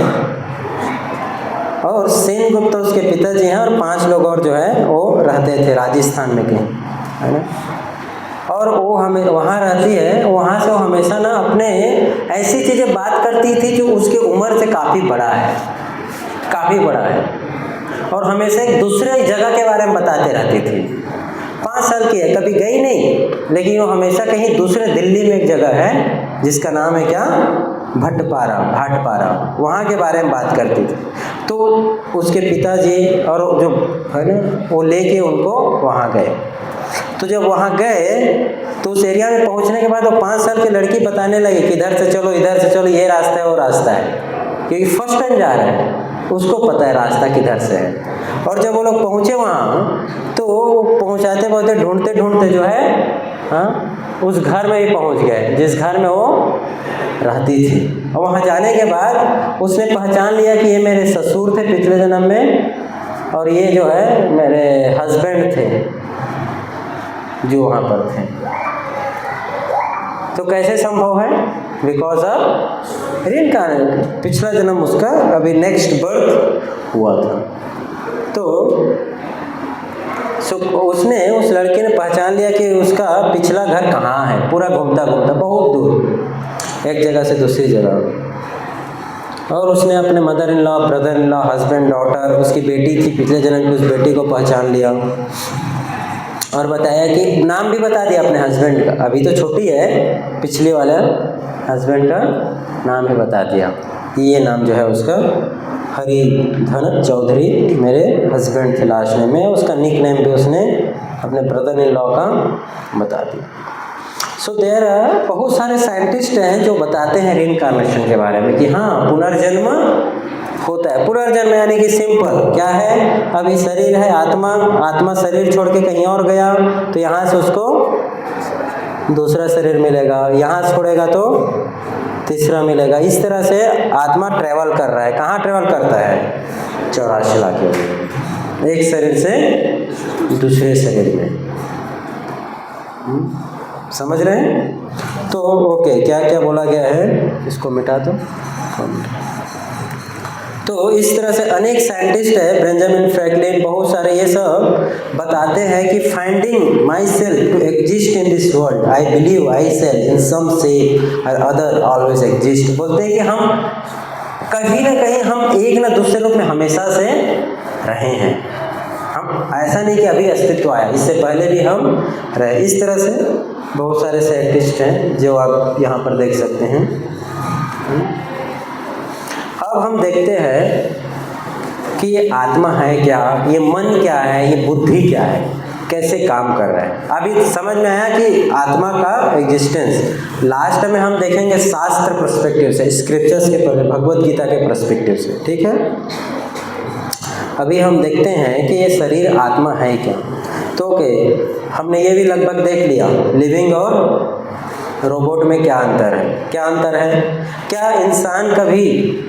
और सेन गुप्ता उसके पिताजी हैं, और 5 लोग और जो है वो रहते थे राजस्थान में कहीं, है ना। और वो हमें वहाँ रहती है, वहाँ से वो हमेशा ना अपने ऐसी चीज़ें बात करती थी जो उसकी उम्र से काफ़ी बड़ा है, काफ़ी बड़ा है, और हमेशा एक दूसरे जगह के बारे में बताते रहती थी। 5 साल की है, कभी गई नहीं, लेकिन वो हमेशा कहीं दूसरे दिल्ली में एक जगह है जिसका नाम है क्या, भाटपारा, वहाँ के बारे में बात करती थी। तो उसके पिताजी और जो है ना वो लेके उनको वहाँ गए। तो जब वहाँ गए तो उस एरिया में पहुँचने के बाद वो 5 साल की लड़की बताने लगी कि इधर से चलो, इधर से चलो, ये रास्ता है, वो रास्ता है, क्योंकि फर्स्ट टाइम जा रहा है, उसको पता है रास्ता किधर से है। और जब वो लोग पहुँचे वहाँ तो पहुँचाते पहुँचते ढूंढते ढूंढते जो है उस घर में ही पहुँच गए जिस घर में वो रहती थी। और वहाँ जाने के बाद उसने पहचान लिया कि ये मेरे ससुर थे पिछले जन्म में, और ये जो है मेरे हस्बैंड थे जो वहाँ पर थे। तो कैसे संभव है? बिकॉज ऑफ रीइंकार्नेशन, पिछला जन्म उसका अभी नेक्स्ट बर्थ हुआ था। तो उसने, उस लड़के ने पहचान लिया कि उसका पिछला घर कहाँ है, पूरा घूमता घूमता बहुत दूर एक जगह से दूसरी जगह। और उसने अपने mother in law, brother in law, husband, daughter, उसकी बेटी थी पिछले जन्म की, उस बेटी को पहचान लिया और बताया कि नाम भी बता दिया अपने हस्बैंड का, अभी तो छोटी है, पिछले वाले हस्बैंड का नाम भी बता दिया कि ये नाम जो है उसका हरिधन चौधरी मेरे हस्बैंड थे लास्ट नेम में। उसका निक नेम भी उसने अपने ब्रदर इन लॉ का बता दिया। सो देयर बहुत सारे साइंटिस्ट हैं जो बताते हैं रीइंकार्नेशन के बारे में कि हाँ पुनर्जन्म होता है। पुनर्जन्म यानी कि सिंपल क्या है, अभी शरीर है, आत्मा शरीर छोड़ के कहीं और गया तो यहाँ से उसको दूसरा शरीर मिलेगा, यहाँ छोड़ेगा तो तीसरा मिलेगा। इस तरह से आत्मा ट्रैवल कर रहा है। कहाँ ट्रैवल करता है? 84 लाख योनि, एक शरीर से दूसरे शरीर में। समझ रहे हैं? तो ओके, क्या क्या बोला गया है इसको मिटा दो। तो इस तरह से अनेक साइंटिस्ट है, बेंजामिन फ्रैंकलिन, बहुत सारे, ये सब बताते हैं कि finding my self to exist in this world, I believe I self in some shape or other always exist. बोलते हैं कि हम कहीं ना कहीं हम एक ना दूसरे रूप में हमेशा से रहे हैं। हम ऐसा नहीं कि अभी अस्तित्व आया, इससे पहले भी हम रहे। इस तरह से बहुत सारे साइंटिस्ट हैं जो आप यहाँ पर देख सकते हैं। अब हम देखते हैं कि ये आत्मा है क्या, ये मन क्या है, ये बुद्धि क्या है, कैसे काम कर रहा है। अभी समझ में आया कि आत्मा का एग्जिस्टेंस। लास्ट में हम देखेंगे शास्त्र पर्सपेक्टिव से, स्क्रिप्चर्स के, भगवत गीता के पर्सपेक्टिव से, ठीक है। अभी हम देखते हैं कि ये शरीर आत्मा है क्या। तो हमने ये भी लगभग देख लिया, लिविंग और रोबोट में क्या अंतर है। क्या अंतर है? क्या इंसान कभी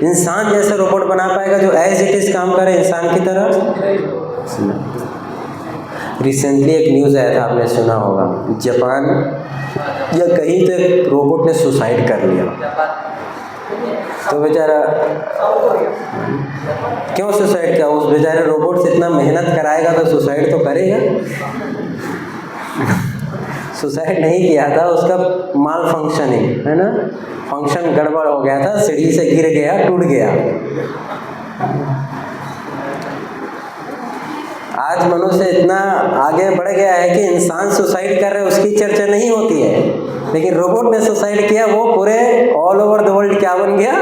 इंसान जैसे रोबोट बना पाएगा जो एज इट इज काम करे इंसान की तरह? रिसेंटली एक न्यूज़ आया था, आपने सुना होगा, जापान या कहीं तो एक रोबोट ने सुसाइड कर लिया। तो बेचारा क्यों सुसाइड किया? उस बेचारे रोबोट से इतना मेहनत कराएगा तो सुसाइड तो करेगा। सुसाइड नहीं किया था, उसका माल फंक्शनिंग है ना, फंक्शन गड़बड़ हो गया था, सीढ़ी से गिर गया, टूट गया। आज मनुष्य इतना आगे बढ़ गया है कि इंसान सुसाइड कर रहे, उसकी चर्चा नहीं होती है, लेकिन रोबोट ने सुसाइड किया, वो पूरे ऑल ओवर द वर्ल्ड क्या बन गया?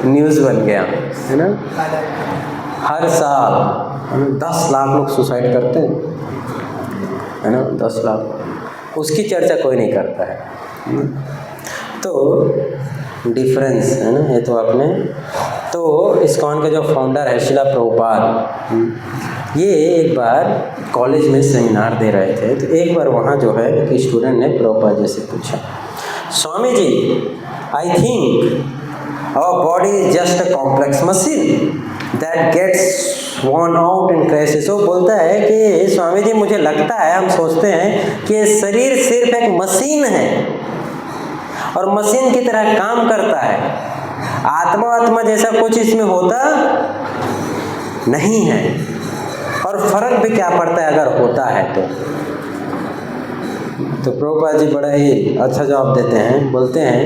न्यूज़ बन गया, है ना। हर साल 10 लाख लोग सुसाइड करते हैं, है ना, 10 लाख। उसकी चर्चा कोई नहीं करता है। तो डिफरेंस है ना, ये तो आपने। तो इस्कॉन के जो फाउंडर है शिला प्रभुपाद, ये एक बार कॉलेज में सेमिनार दे रहे थे। तो एक बार वहाँ जो है एक स्टूडेंट ने प्रभुपाद जी से पूछा, Swami ji, I think our body is just a complex machine that gets worn out in crashes। वो बोलता है कि स्वामी जी, मुझे लगता है, हम सोचते हैं कि शरीर सिर्फ एक मशीन है और मशीन की तरह काम करता है, आत्मा जैसा कुछ इसमें होता नहीं है, और फर्क भी क्या पड़ता है अगर होता है तो। तो प्रभुपाद जी बड़ा ही अच्छा जवाब देते हैं, बोलते हैं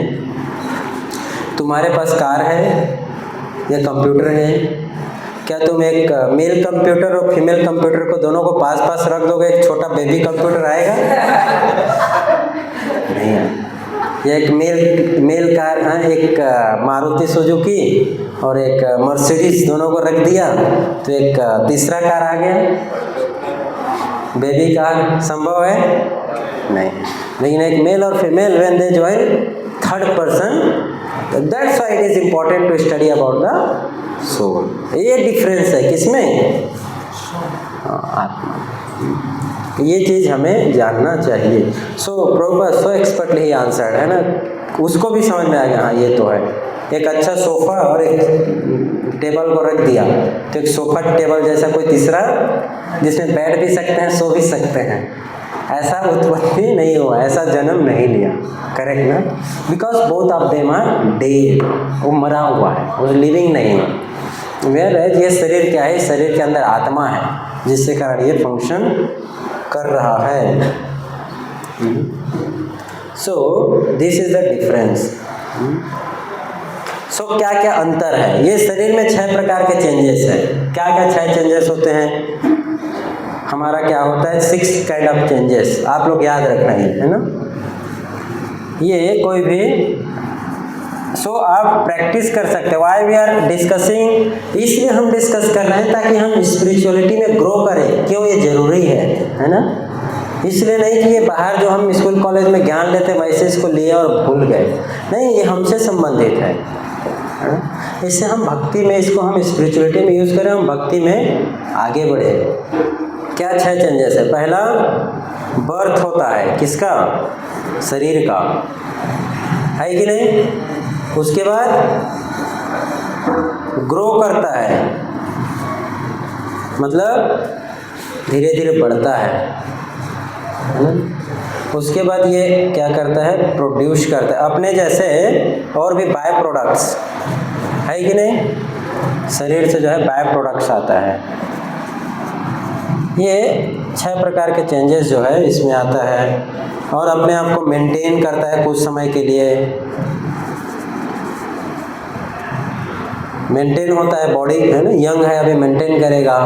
तुम्हारे पास कार है या कंप्यूटर है, क्या तुम एक मेल कंप्यूटर और फीमेल कंप्यूटर को दोनों को पास पास रख दोगे, एक छोटा बेबी कंप्यूटर आएगा? नहीं है। ये एक मेल कार, हाँ, एक मारुति सुजुकी और एक मर्सिडीज दोनों को रख दिया तो एक तीसरा कार आ गया, बेबी कार। संभव है? नहीं। लेकिन एक मेल और female when they join third person, that's why it is important to study about the soul. ये डिफरेंस है किसमें? आत्मा। ये चीज़ हमें जानना चाहिए। सो प्रभुपाद सो एक्सपर्टली ही आंसर्ड, है ना, उसको भी समझ में आ गया, हाँ ये तो है। एक अच्छा सोफ़ा और एक टेबल को रख दिया तो एक सोफ़ा टेबल जैसा कोई तीसरा जिसमें बैठ भी सकते हैं, सो भी सकते हैं, ऐसा उत्पत्ति नहीं हुआ, ऐसा जन्म नहीं लिया। करेक्ट ना? Because both of them are dead, वो मरा हुआ है, वो लिविंग नहीं है। वेयर एज ये शरीर क्या है? शरीर के अंदर आत्मा है जिसके कारण ये फंक्शन कर रहा है। So this is the difference. So क्या क्या अंतर है? ये शरीर में 6 प्रकार के चेंजेस है। क्या क्या 6 चेंजेस होते हैं? हमारा क्या होता है? 6 काइंड ऑफ चेंजेस। आप लोग याद रखना है ना? ये कोई भी आप प्रैक्टिस कर सकते हो। वाई वी आर डिस्कसिंग, इसलिए हम डिस्कस कर रहे हैं ताकि हम स्पिरिचुअलिटी में ग्रो करें। क्यों ये जरूरी है ना? इसलिए नहीं कि ये बाहर जो हम स्कूल कॉलेज में ज्ञान लेते हैं वैसे इसको लिए और भूल गए, नहीं, ये हमसे संबंधित है। इससे हम भक्ति में इसको हम स्पिरिचुअलिटी में यूज़ करें, हम भक्ति में आगे बढ़े। क्या 6 चेंजेस है? पहला, बर्थ होता है किसका? शरीर का, है कि नहीं? उसके बाद ग्रो करता है, मतलब धीरे धीरे बढ़ता है ना? उसके बाद ये क्या करता है? प्रोड्यूस करता है अपने जैसे और भी बाय प्रोडक्ट्स, है कि नहीं? शरीर से जो है बाय प्रोडक्ट्स आता है। ये 6 प्रकार के चेंजेस जो है इसमें आता है, और अपने आप को मेंटेन करता है कुछ समय के लिए। मेंटेन होता है बॉडी, है ना, यंग है अभी मेंटेन करेगा।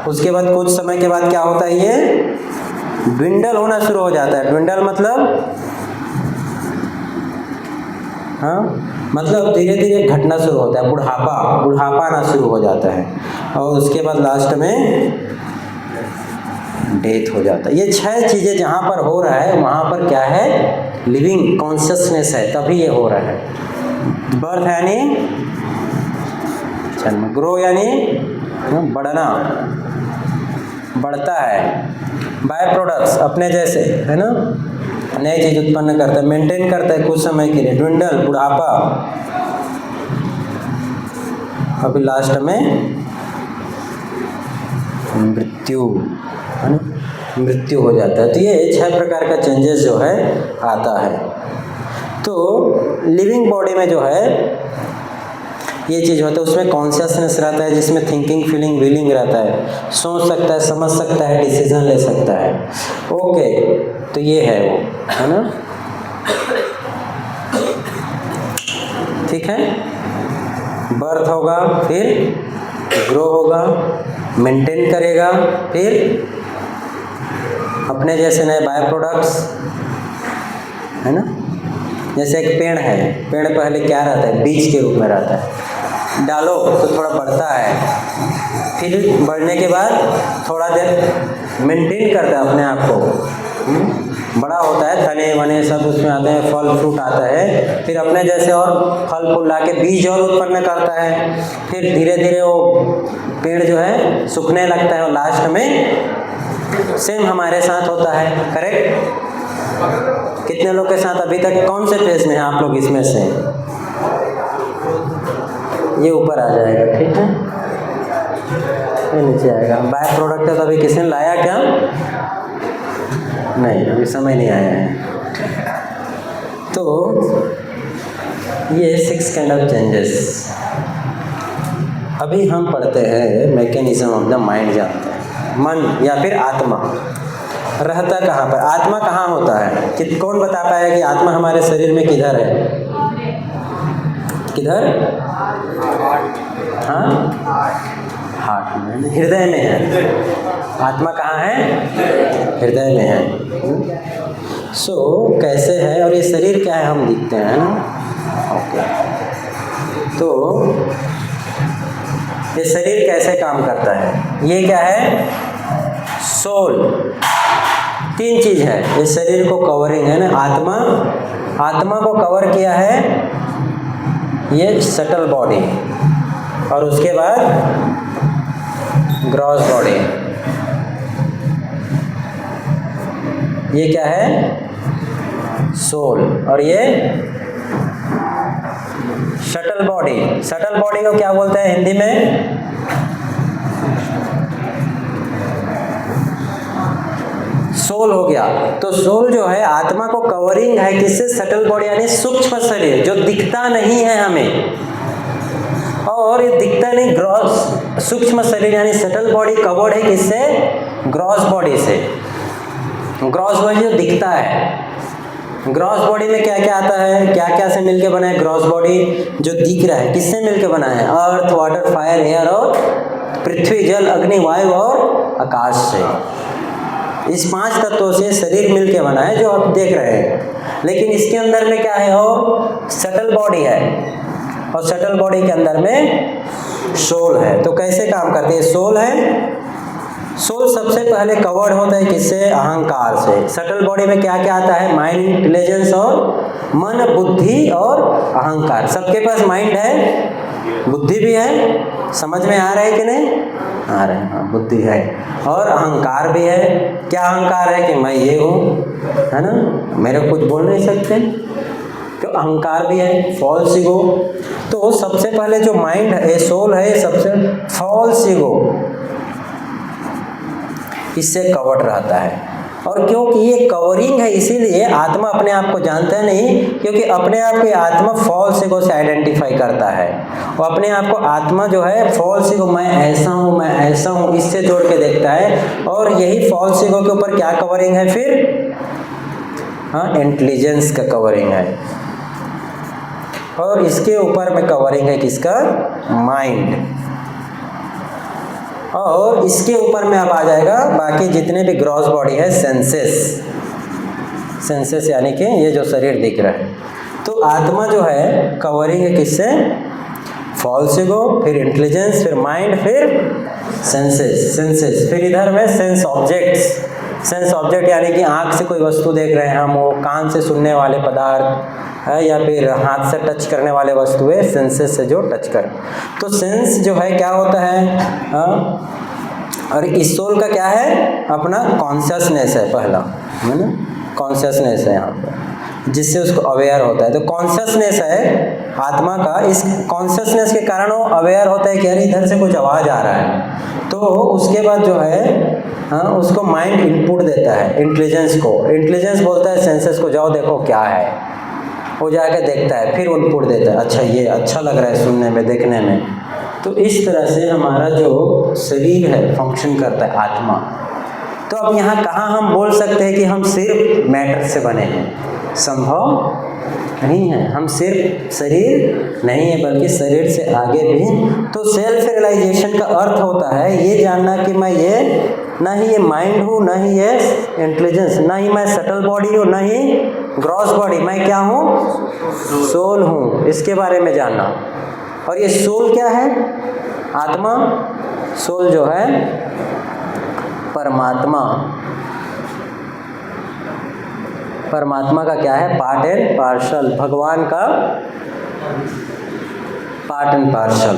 उसके बाद कुछ समय के बाद क्या होता है? ये ड्विंडल होना शुरू हो जाता है। ड्विंडल मतलब, हाँ, मतलब धीरे धीरे घटना शुरू होता है। बुढ़ापा आना शुरू हो जाता है, और उसके बाद लास्ट में डेथ हो जाता है। ये 6 चीज़ें जहाँ पर हो रहा है वहाँ पर क्या है? लिविंग कॉन्शियसनेस है, तभी ये हो रहा है। बर्थ यानी जन्म, ग्रो यानी बढ़ना, बढ़ता है। बाय प्रोडक्ट्स अपने जैसे, है ना, नई चीज उत्पन्न करता है, मेंटेन करता है कुछ समय के लिए। ड्विंडल, बुढ़ापा, अभी लास्ट में मृत्यु, है ना, मृत्यु हो जाता है। तो ये 6 प्रकार का चेंजेस जो है आता है। तो लिविंग बॉडी में जो है ये चीज़ होता है, उसमें कॉन्शियसनेस रहता है, जिसमें थिंकिंग, फीलिंग, विलिंग रहता है, सोच सकता है, समझ सकता है, डिसीजन ले सकता है। ओके, तो ये है वो, है ना, ठीक है। बर्थ होगा, फिर ग्रो होगा, मेंटेन करेगा, फिर अपने जैसे नए बाय प्रोडक्ट्स, है ना। जैसे एक पेड़ है, पेड़ पहले क्या रहता है? बीज के रूप में रहता है। डालो तो थोड़ा बढ़ता है, फिर बढ़ने के बाद थोड़ा देर मेंटेन करता है अपने आप को, बड़ा होता है, तने वने सब उसमें आते हैं, फल फ्रूट आता है, फिर अपने जैसे और फल फूल ला के बीज और उत्पन्न करता है, फिर धीरे धीरे वो पेड़ जो है सूखने लगता है, और लास्ट में सेम हमारे साथ होता है। करेक्ट? कितने लोग के साथ अभी तक कौन से फेज में हैं आप लोग? इसमें से ये ऊपर आ जाएगा, ठीक है, ये नीचे आएगा। बाय प्रोडक्ट है तो अभी किसने लाया क्या? नहीं, अभी समय नहीं आया है। तो ये 6 काइंड ऑफ चेंजेस। अभी हम पढ़ते हैं मैकेनिज्म ऑफ द माइंड, जानते हैं मन या फिर आत्मा। रहता कहाँ पर, आत्मा कहाँ होता है? कि कौन बता पाया कि आत्मा हमारे शरीर में किधर है? किधर? हाँ, हार्ट में, हृदय में है। आत्मा कहाँ है? हृदय में है। सो कैसे है, और ये शरीर क्या है, हम दिखते हैं ना। ओके, तो ये शरीर कैसे काम करता है? ये क्या है? सोल। 3 चीज है ये शरीर को कवरिंग है ना। आत्मा को कवर किया है ये सटल बॉडी, और उसके बाद ग्रॉस बॉडी। ये क्या है? सोल। और ये शटल बॉडी। शटल बॉडी को क्या बोलते हैं हिंदी में? सोल हो गया। तो सोल जो है आत्मा को कवरिंग है किससे? सटल बॉडी, यानी सूक्ष्म शरीर जो दिखता नहीं है हमें, और ये दिखता नहीं, ग्रॉस सूक्ष्म शरीर यानी सटल बॉडी कवर्ड है किससे? ग्रॉस बॉडी से। ग्रॉस बॉडी जो दिखता है, ग्रॉस बॉडी में क्या क्या आता है, क्या क्या से मिलके बना है ग्रॉस बॉडी? जो दिख रहा है किससे मिलके बना है? अर्थ, वाटर, फायर, एयर और पृथ्वी, जल, अग्नि, वायु और आकाश से। इस 5 तत्वों से शरीर मिलके बना है जो आप देख रहे हैं। लेकिन इसके अंदर में क्या है? और सटल बॉडी है, और सटल बॉडी के अंदर में सोल है। तो कैसे काम करती है? सोल है। सोल सबसे पहले कवर्ड होता है किससे? अहंकार से। सटल बॉडी में क्या क्या आता है? माइंड, इंटेलिजेंस और मन, बुद्धि और अहंकार। सबके पास माइंड है, बुद्धि भी है, समझ में आ रहा है कि नहीं आ रहा है? हाँ, बुद्धि है और अहंकार भी है। क्या अहंकार है? कि मैं ये हूँ, है ना, मेरे को कुछ बोल नहीं सकते, तो अहंकार भी है, फॉल्स ईगो। तो सबसे पहले जो माइंड है, सोल है, सबसे फॉल्स ईगो इससे कवर्ड रहता है। और क्योंकि ये कवरिंग है इसीलिए आत्मा अपने आप को जानता नहीं, क्योंकि अपने आप को आत्मा फॉल्स ईगो से आइडेंटिफाई करता है। और अपने आप को आत्मा जो है फॉल्स ईगो, मैं ऐसा हूँ, मैं ऐसा हूँ, इससे जोड़ के देखता है। और यही फॉल्स ईगो के ऊपर क्या कवरिंग है फिर? हाँ, इंटेलिजेंस का कवरिंग है। और इसके ऊपर में कवरिंग है किसका? माइंड। और इसके ऊपर में अब आ जाएगा बाकी जितने भी ग्रॉस बॉडी है, सेंसेस यानी कि ये जो शरीर दिख रहा है। तो आत्मा जो है कवरिंग है किससे? फॉल्स ईगो, फिर इंटेलिजेंस, फिर माइंड, फिर सेंसेस। फिर इधर में सेंस ऑब्जेक्ट यानी कि आँख से कोई वस्तु देख रहे हैं हम, वो कान से सुनने वाले पदार्थ है, या फिर हाथ से टच करने वाले वस्तुएं, सेंसेस से जो टच कर। तो सेंस जो है क्या होता है? और इस सोल का क्या है? अपना कॉन्शियसनेस है पहला, है ना, कॉन्शियसनेस है यहाँ पर, जिससे उसको अवेयर होता है। तो कॉन्शियसनेस है आत्मा का। इस कॉन्शियसनेस के कारण वो अवेयर होता है कि यार इधर से कुछ आवाज़ आ रहा है। तो उसके बाद जो है उसको माइंड इनपुट देता है इंटेलिजेंस को। इंटेलिजेंस बोलता है सेंसेस को, जाओ देखो क्या है। वो जाके देखता है, फिर इनपुट देता है, अच्छा ये अच्छा लग रहा है सुनने में, देखने में। तो इस तरह से हमारा जो शरीर है फंक्शन करता है, आत्मा। तो अब यहाँ कहाँ हम बोल सकते हैं कि हम सिर्फ मैटर से बने हैं? संभव नहीं है। हम सिर्फ शरीर नहीं है, बल्कि शरीर से आगे भी। तो सेल्फ रियलाइजेशन का अर्थ होता है ये जानना कि मैं ये ना ही ये माइंड हूँ, ना ही ये इंटेलिजेंस, ना ही मैं सटल बॉडी हूँ, ना ही ग्रॉस बॉडी। मैं क्या हूँ? सोल हूँ। इसके बारे में जानना। और ये सोल क्या है? आत्मा। सोल जो है परमात्मा का क्या है? Part and partial. भगवान का पार्ट एंड पार्शल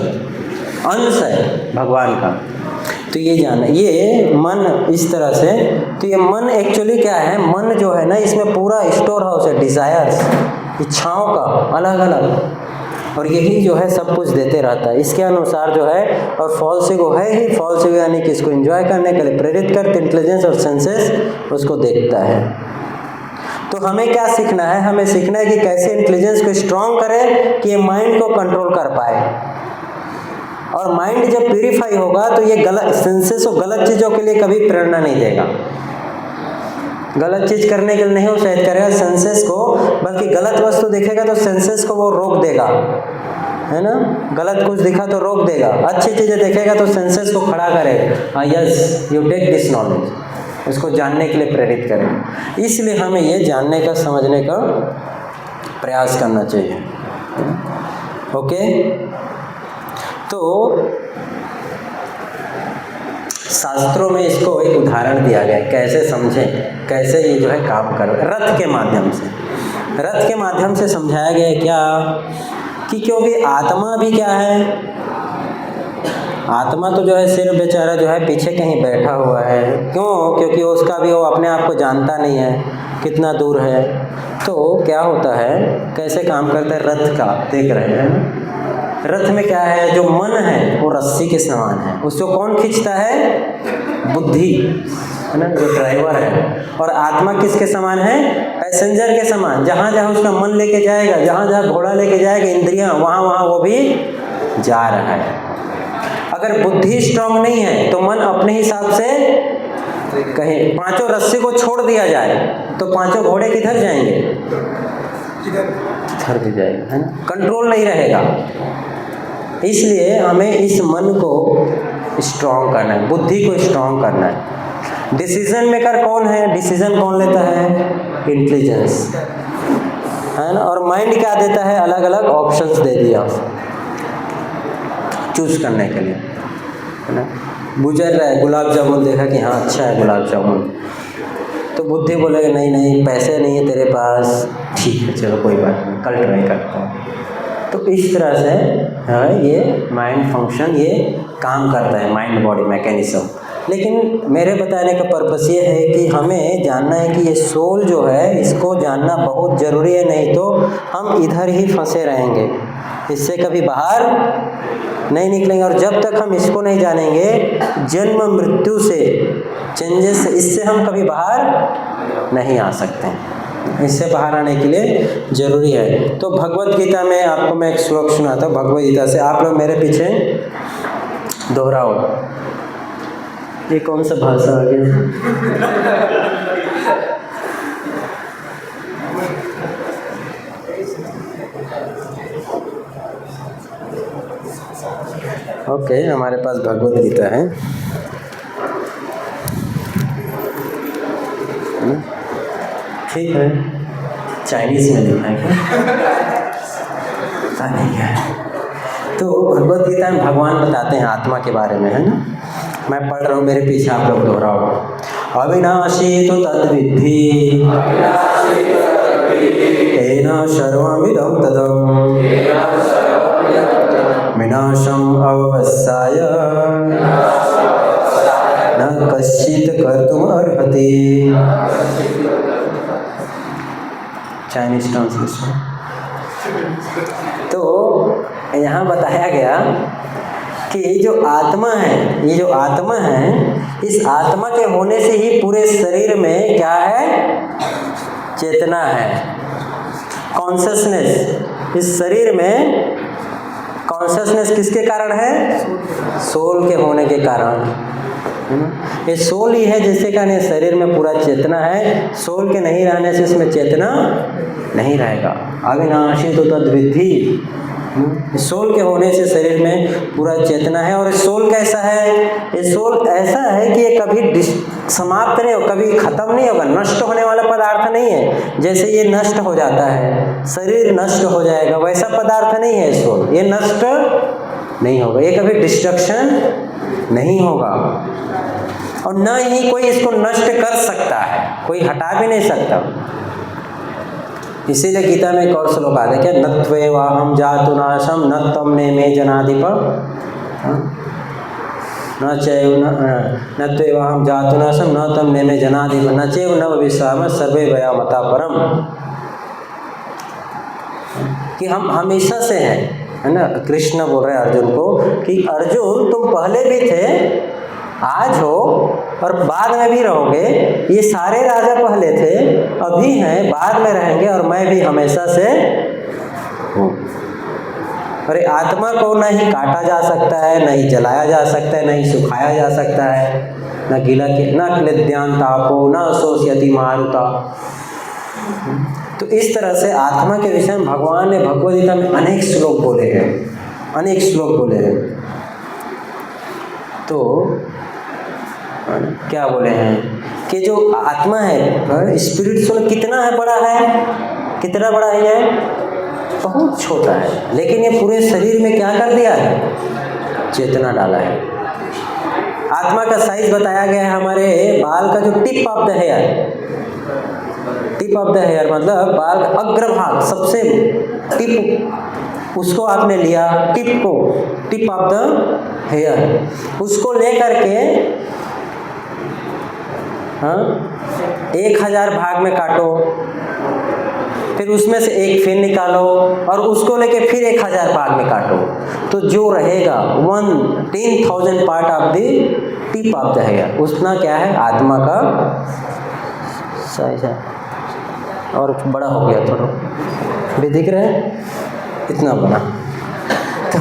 अंश है भगवान का। तो ये जानना। ये मन इस तरह से, तो ये मन एक्चुअली क्या है? मन जो है ना, इसमें पूरा स्टोर हाउस है डिजायर्स, इच्छाओं का अलग अलग, और यही जो है सब कुछ देते रहता है इसके अनुसार जो है। और फॉल्स ईगो है ही, फॉल्स ईगो यानी कि इसको एंजॉय करने के लिए प्रेरित करते, इंटेलिजेंस और सेंसेस उसको देखता है। तो हमें क्या सीखना है? हमें सीखना है कि कैसे इंटेलिजेंस को स्ट्रॉन्ग करें कि ये माइंड को कंट्रोल कर पाए। और माइंड जब प्यूरिफाई होगा तो ये गलत सेंसेस और गलत चीज़ों के लिए कभी प्रेरणा नहीं देगा। गलत चीज़ करने के लिए नहीं उत्साहित करेगा सेंसेस को, बल्कि गलत वस्तु दिखेगा तो सेंसेस को वो रोक देगा, है ना। गलत कुछ दिखा तो रोक देगा, अच्छी चीज़ें देखेगा तो सेंसेस को खड़ा करेगा, yes you take this knowledge, उसको जानने के लिए प्रेरित करेगा। इसलिए हमें ये जानने का, समझने का प्रयास करना चाहिए। ओके, तो शास्त्रों में इसको एक उदाहरण दिया गया है, कैसे समझें, कैसे ये जो है काम कर, रथ के माध्यम से, रथ के माध्यम से समझाया गया है क्या कि क्योंकि आत्मा भी क्या है, आत्मा तो जो है सिर्फ बेचारा जो है पीछे कहीं बैठा हुआ है, क्यों, क्योंकि उसका भी वो अपने आप को जानता नहीं है कितना दूर है। तो क्या होता है, कैसे काम करता है, रथ का देख रहे हैं, रथ में क्या है, जो मन है वो रस्सी के समान है, उसको कौन खींचता है, बुद्धि, है ना, जो ड्राइवर है। और आत्मा किसके समान है, पैसेंजर के समान, जहाँ जहाँ उसका मन लेके जाएगा, जहाँ जहाँ घोड़ा लेके जाएगा इंद्रियाँ, वहाँ वहाँ वो भी जा रहा है। अगर बुद्धि स्ट्रांग नहीं है तो मन अपने हिसाब से, कहीं पांचों रस्सी को छोड़ दिया जाए तो पांचों घोड़े किधर जाएंगे, किधर भी जाएगा, है ना, कंट्रोल नहीं रहेगा। इसलिए हमें इस मन को स्ट्रांग करना है, बुद्धि को स्ट्रांग करना है। डिसीजन मेकर कौन है, डिसीजन कौन लेता है, इंटेलिजेंस, है ना। और माइंड क्या देता है, अलग अलग ऑप्शंस दे दिया चूज करने के लिए, है ना। गुजर रहा है, गुलाब जामुन देखा कि हाँ अच्छा है गुलाब जामुन, तो बुद्धि बोलेगा नहीं नहीं पैसे नहीं है तेरे पास, ठीक है चलो कोई बात नहीं कल ट्राई करता हूँ। तो इस तरह से ये माइंड फंक्शन, ये काम करता है, माइंड बॉडी मैकेनिज्म। लेकिन मेरे बताने का पर्पस ये है कि हमें जानना है कि ये सोल जो है, इसको जानना बहुत ज़रूरी है, नहीं तो हम इधर ही फंसे रहेंगे, इससे कभी बाहर नहीं निकलेंगे। और जब तक हम इसको नहीं जानेंगे, जन्म मृत्यु से, चेंजेस से, इससे हम कभी बाहर नहीं आ सकते हैं। इससे बाहर आने के लिए जरूरी है। तो भगवत गीता में आपको मैं एक श्लोक सुनाता हूँ भगवत गीता से, आप लोग मेरे पीछे दोहराओ। ये कौन सा भाषा आ गया, ओके, हमारे पास भगवत गीता है, ठीक है, चाइनीज में लिखा है क्या, नहीं है। तो भगवत गीता में भगवान बताते हैं आत्मा के बारे में, है ना। मैं पढ़ रहा हूँ, मेरे पीछे आप लोग दोहराओ। अविनाशी तो तद्विद्धि येन सर्वमिदं तदं विनाशम् अवसाय न कश्चित् कर्तुम् अर्हति। Chinese translation. तो यहाँ बताया गया कि जो आत्मा है, ये जो आत्मा है, इस आत्मा के होने से ही पूरे शरीर में क्या है, चेतना है, कॉन्शसनेस। इस शरीर में कॉन्शसनेस किसके कारण है, सोल के होने के कारण, है ना। ये सोल ही है जिसके कारण शरीर में पूरा चेतना है, सोल के नहीं रहने से इसमें चेतना नहीं रहेगा। अविनाशी तो तद्विद्धि, सोल के होने से शरीर में पूरा चेतना है। और सोल कैसा है, ये सोल ऐसा है कि ये कभी समाप्त नहीं हो, कभी खत्म नहीं होगा, नष्ट होने वाला पदार्थ नहीं है। जैसे ये नष्ट हो जाता है, शरीर नष्ट हो जाएगा, वैसा पदार्थ नहीं है सोल, ये नष्ट नहीं होगा, ये कभी डिस्ट्रक्शन नहीं होगा, और न ही कोई इसको नष्ट कर सकता है, कोई हटा भी नहीं सकता। इसीलिए गीता में एक और श्लोक आता है क्या, न त्वेवाहं जातु नाशम न त्वं नेमे जनाधिप, न चैव न त्वेवाहं जातु नाशम न त्वं नेमे जनाधिप न चैव न भविष्यामः सर्वे भयामता परम। कि हम हमेशा से हैं, है ना। कृष्ण बोल रहे हैं अर्जुन को कि अर्जुन तुम पहले भी थे, आज हो और बाद में भी रहोगे, ये सारे राजा पहले थे, अभी हैं, बाद में रहेंगे, और मैं भी हमेशा से हूँ। और आत्मा को नहीं काटा जा सकता है, नहीं जलाया जा सकता है, नहीं सुखाया जा सकता है, न किला के न क्लिद्यान तापो न शोष्यति मारुता। तो इस तरह से आत्मा के विषय में भगवान ने भगवद गीता में अनेक श्लोक बोले हैं, अनेक श्लोक बोले हैं। तो क्या बोले हैं कि जो आत्मा है, स्पिरिट सोल कितना है, बड़ा है, कितना बड़ा है ये, बहुत छोटा है, लेकिन ये पूरे शरीर में क्या कर दिया है, चेतना डाला है। आत्मा का साइज बताया गया है हमारे बाल का जो tip of the hair, tip of the hair मतलब बाल का अग्रभाग, सबसे टिप, उसको आपने लिया, टिप को, टिप ऑफ द हेयर, उसको लेकर के 1000 भाग में काटो, फिर उसमें से एक फिर निकालो और उसको लेके फिर 1000 भाग में काटो, तो जो रहेगा 10,000 part of the tip of the hair, उतना क्या है, आत्मा का साइज है। और बड़ा हो गया थोड़ा भी दिख रहा है, इतना बड़ा, तो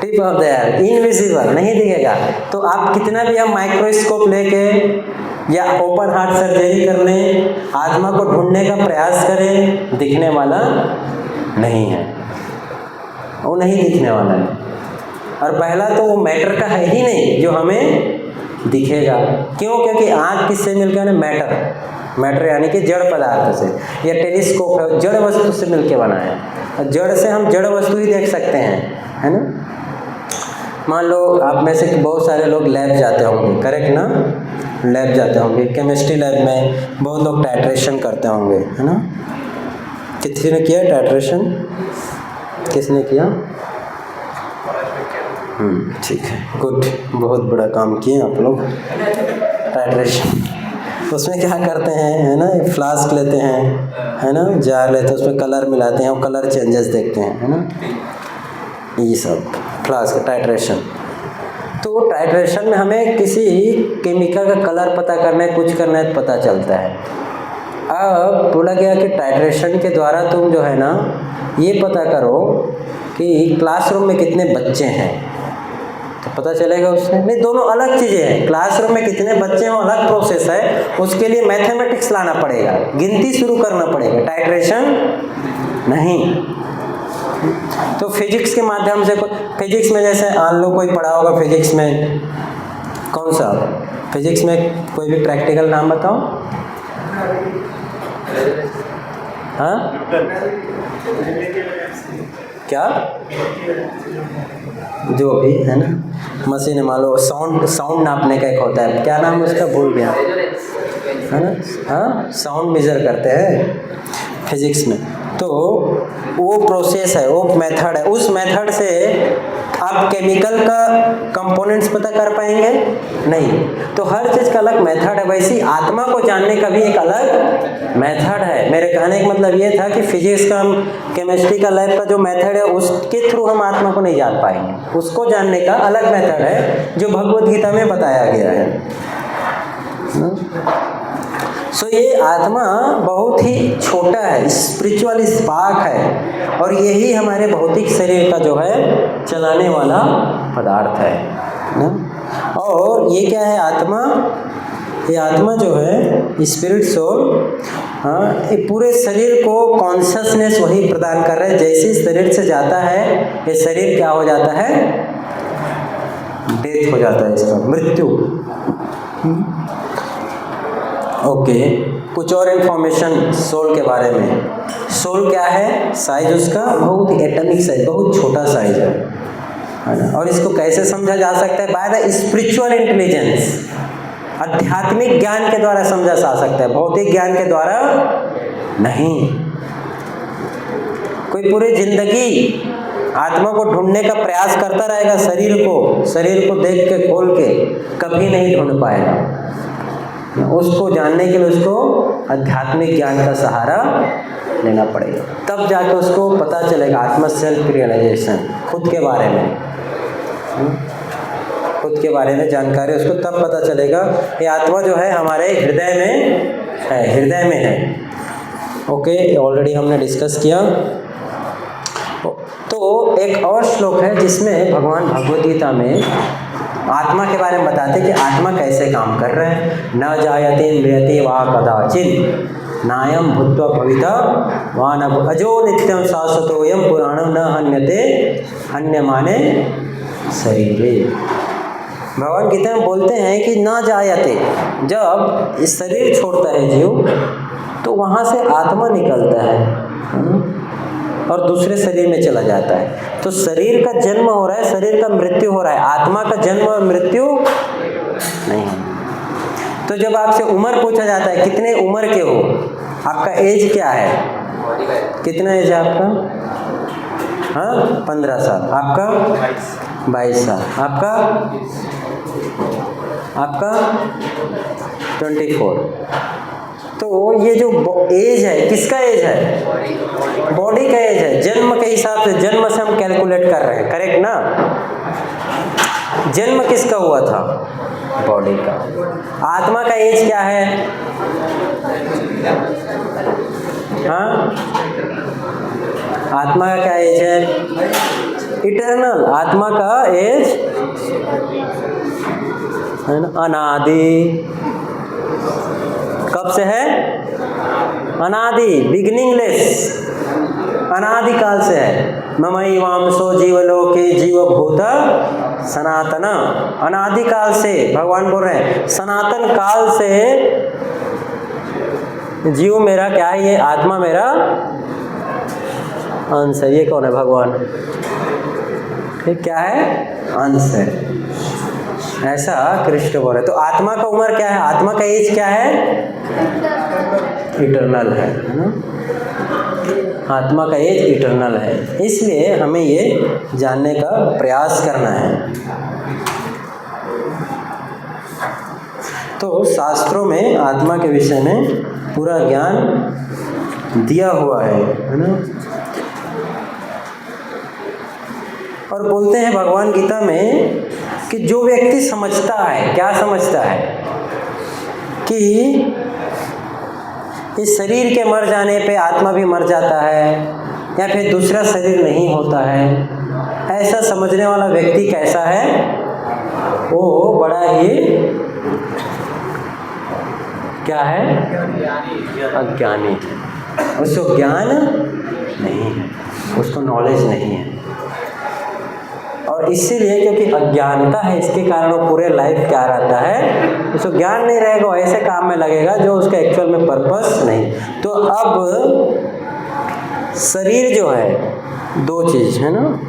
tip of the hair invisible नहीं दिखेगा। तो आप कितना भी हम माइक्रोस्कोप लेके या ओपन हार्ट सर्जरी कर लें, आत्मा को ढूंढने का प्रयास करें, दिखने वाला नहीं है, वो नहीं दिखने वाला है। और पहला तो वो मैटर का है ही नहीं जो हमें दिखेगा। क्यों? क्योंकि आँख किससे मिलकर है, मैटर, मैटर यानी कि जड़ पदार्थ से, या टेलीस्कोप है, जड़ वस्तु से मिलकर बना है, और जड़ से हम जड़ वस्तु ही देख सकते हैं, है ना। मान लो आप में से बहुत सारे लोग लैब जाते होंगे, करेक्ट ना, लैब जाते होंगे, केमिस्ट्री लैब में बहुत लोग टाइट्रेशन करते होंगे, है ना। किसी ने किया टाइट्रेशन, किसने किया? ठीक है, गुड, बहुत बड़ा काम किए आप लोग। टाइट्रेशन उसमें क्या करते हैं, है ना, एक फ्लास्क लेते हैं, है ना, जार लेते हैं, उसमें कलर मिलाते हैं और कलर चेंजेस देखते हैं, है ना, ये सब फ्लास्क टाइट्रेशन। तो टाइट्रेशन में हमें किसी केमिकल का कलर पता करना है, कुछ करना है, पता चलता है। अब बोला गया कि टाइट्रेशन के द्वारा तुम जो है ना ये पता करो कि क्लासरूम में कितने बच्चे हैं, तो पता चलेगा उससे। नहीं, दोनों अलग चीज़ें हैं। क्लासरूम में कितने बच्चे हैं अलग प्रोसेस है, उसके लिए मैथमेटिक्स लाना पड़ेगा, गिनती शुरू करना पड़ेगा, टाइट्रेशन नहीं। तो फिजिक्स के माध्यम से, फिजिक्स में जैसे आन लो कोई पढ़ा होगा फिजिक्स में, कौन सा फिजिक्स में कोई भी प्रैक्टिकल नाम बताओ। हाँ क्या, जो भी है ना, मशीन मान लो, साउंड नापने का एक होता है, क्या नाम उसका भूल गया, है ना, हाँ, साउंड मेजर करते हैं फिजिक्स में। तो वो प्रोसेस है, वो मेथड है, उस मेथड से आप केमिकल का कंपोनेंट्स पता कर पाएंगे नहीं। तो हर चीज़ का अलग मेथड है, वैसे आत्मा को जानने का भी एक अलग मेथड है। मेरे कहने का मतलब ये था कि फिजिक्स का, केमिस्ट्री का लैब का जो मेथड है उसके थ्रू हम आत्मा को नहीं जान पाएंगे, उसको जानने का अलग मेथड है जो भगवद गीता में बताया गया है। सो ये आत्मा बहुत ही छोटा है, स्पिरिचुअल स्पार्क है, और यही हमारे भौतिक शरीर का जो है चलाने वाला पदार्थ है ना। और ये क्या है आत्मा, ये आत्मा जो है स्पिरिट सोल, हाँ, ये पूरे शरीर को कॉन्शसनेस वही प्रदान कर रहा है। जैसे शरीर से जाता है ये शरीर क्या हो जाता है, डेथ हो जाता है, इसका मृत्यु। ओके, कुछ और इन्फॉर्मेशन सोल के बारे में। सोल क्या है, साइज उसका बहुत एटॉमिक साइज, बहुत छोटा साइज है ना। और इसको कैसे समझा जा सकता है, बाय द स्पिरिचुअल इंटेलिजेंस, आध्यात्मिक ज्ञान के द्वारा समझा जा सकता है, भौतिक ज्ञान के द्वारा नहीं। कोई पूरी जिंदगी आत्मा को ढूंढने का प्रयास करता रहेगा, शरीर को देख के खोल के कभी नहीं ढूंढ पाएगा। उसको जानने के लिए उसको आध्यात्मिक ज्ञान का सहारा लेना पड़ेगा, तब जाके उसको पता चलेगा आत्मा सेल्फ रियलाइजेशन, खुद के बारे में, खुद के बारे में जानकारी उसको तब पता चलेगा। ये आत्मा जो है हमारे हृदय में है, हृदय में है। ओके, ऑलरेडी हमने डिस्कस किया। तो एक और श्लोक है जिसमें भगवान भगवद गीता में आत्मा के बारे में बताते कि आत्मा कैसे काम कर रहे हैं। न जायते म्रियते वा कदाचित् नायम भूत्वा भविता वा न अजो नित्यं शाश्वतोऽयं पुराणं न हन्यते हन्यमाने शरीरे। भगवान गीता में बोलते हैं कि न जायते, जब इस शरीर छोड़ता है जीव तो वहाँ से आत्मा निकलता है और दूसरे शरीर में चला जाता है। तो शरीर का जन्म हो रहा है, शरीर का मृत्यु हो रहा है, आत्मा का जन्म और मृत्यु नहीं है। तो जब आपसे उम्र पूछा जाता है कितने उम्र के हो, आपका एज क्या है, कितना एज है आपका? हाँ 15 साल, आपका 22 साल, आपका 24। तो ये जो एज है किसका एज है? बॉडी का एज है। जन्म के हिसाब से, जन्म से हम कैलकुलेट कर रहे हैं, करेक्ट ना? जन्म किसका हुआ था? बॉडी का। आत्मा का एज क्या है? हाँ, आत्मा का क्या एज है? इटर्नल। आत्मा का एज है ना, अनादि। कब से है? अनादि, बिगिनिंगलेस, अनादिकाल से है। ममैवांसो जीवलोके जीवभूत सनातन, अनादिकाल से भगवान बोल रहे हैं, सनातन काल से जीव मेरा क्या है? ये आत्मा मेरा अंश है। ये कौन है? भगवान। ये क्या है? अंश है, ऐसा कृष्ण बोल रहे। तो आत्मा का उम्र क्या है? आत्मा का एज क्या है? इटर्नल है ना? आत्मा का एज इटर्नल है। इसलिए हमें ये जानने का प्रयास करना है। तो शास्त्रों में आत्मा के विषय में पूरा ज्ञान दिया हुआ है ना? और बोलते हैं भगवान गीता में कि जो व्यक्ति समझता है, क्या समझता है? कि इस शरीर के मर जाने पे आत्मा भी मर जाता है या फिर दूसरा शरीर नहीं होता है, ऐसा समझने वाला व्यक्ति कैसा है? वो बड़ा ही क्या है? अज्ञानी। उसको ज्ञान नहीं है, उसको नॉलेज नहीं है। और इसीलिए क्योंकि अज्ञानता है, इसके कारण वो पूरे लाइफ क्या रहता है? उसको ज्ञान नहीं रहेगा, वो ऐसे काम में लगेगा जो उसका एक्चुअल में पर्पस नहीं। तो अब शरीर जो है, दो चीज है ना,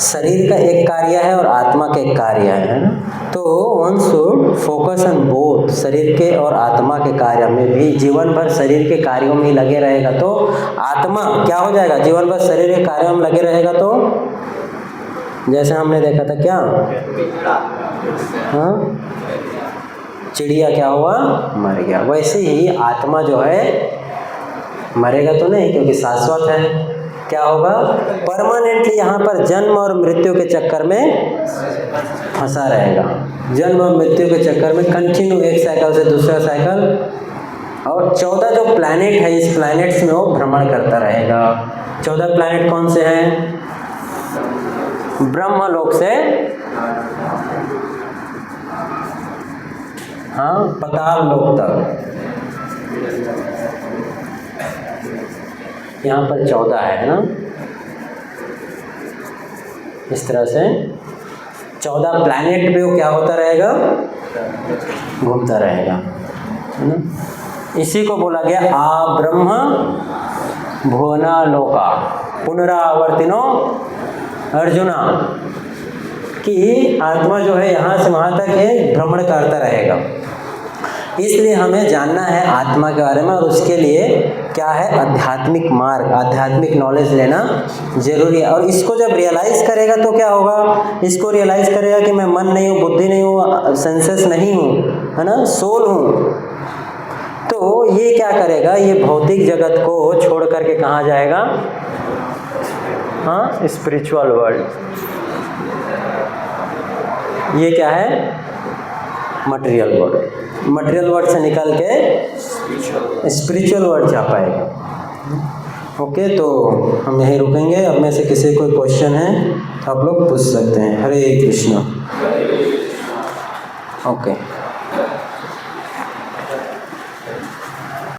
शरीर का एक कार्य है और आत्मा का एक कार्य है ना? तो one should focus on both, शरीर के और आत्मा के कार्य में भी। जीवन भर शरीर के कार्यों में ही लगे रहेगा तो आत्मा क्या हो जाएगा? जीवन भर शरीर के कार्यों में लगे रहेगा तो जैसे हमने देखा था क्या, हाँ, चिड़िया क्या हुआ? मर गया। वैसे ही आत्मा जो है मरेगा तो नहीं, क्योंकि शाश्वत है। क्या होगा? परमानेंटली यहाँ पर जन्म और मृत्यु के चक्कर में फंसा रहेगा। जन्म और मृत्यु के चक्कर में कंटिन्यू एक साइकिल से दूसरा साइकिल, और 14 जो प्लैनेट है, इस प्लैनेट्स में वो भ्रमण करता रहेगा। 14 प्लैनेट कौन से हैं? ब्रह्मलोक से हाँ पाताल लोक तक, यहाँ पर 14 है ना? इस तरह से 14 प्लैनेट पे वो क्या होता रहेगा? घूमता रहेगा, है ना? इसी को बोला गया आ ब्रह्म भुवना लोका पुनरावर्तिनो अर्जुना, कि आत्मा जो है यहाँ से वहाँ तक ये भ्रमण करता रहेगा। इसलिए हमें जानना है आत्मा के बारे में, और उसके लिए क्या है? आध्यात्मिक मार्ग, आध्यात्मिक नॉलेज लेना जरूरी है। और इसको जब रियलाइज करेगा तो क्या होगा? इसको रियलाइज करेगा कि मैं मन नहीं हूँ, बुद्धि नहीं हूँ, सेंसेस नहीं हूँ, है ना, सोल हूँ। तो ये क्या करेगा? ये भौतिक जगत को छोड़ करके कहाँ जाएगा? हाँ, स्पिरिचुअल वर्ल्ड। ये क्या है? Material world. मटेरियल वर्ल्ड से निकल के स्पिरिचुअल वर्ल्ड जा पाएगा। ओके, तो हम यहीं रुकेंगे। अब में से किसी कोई क्वेश्चन है तो आप लोग पूछ सकते हैं। हरे कृष्णा। ओके।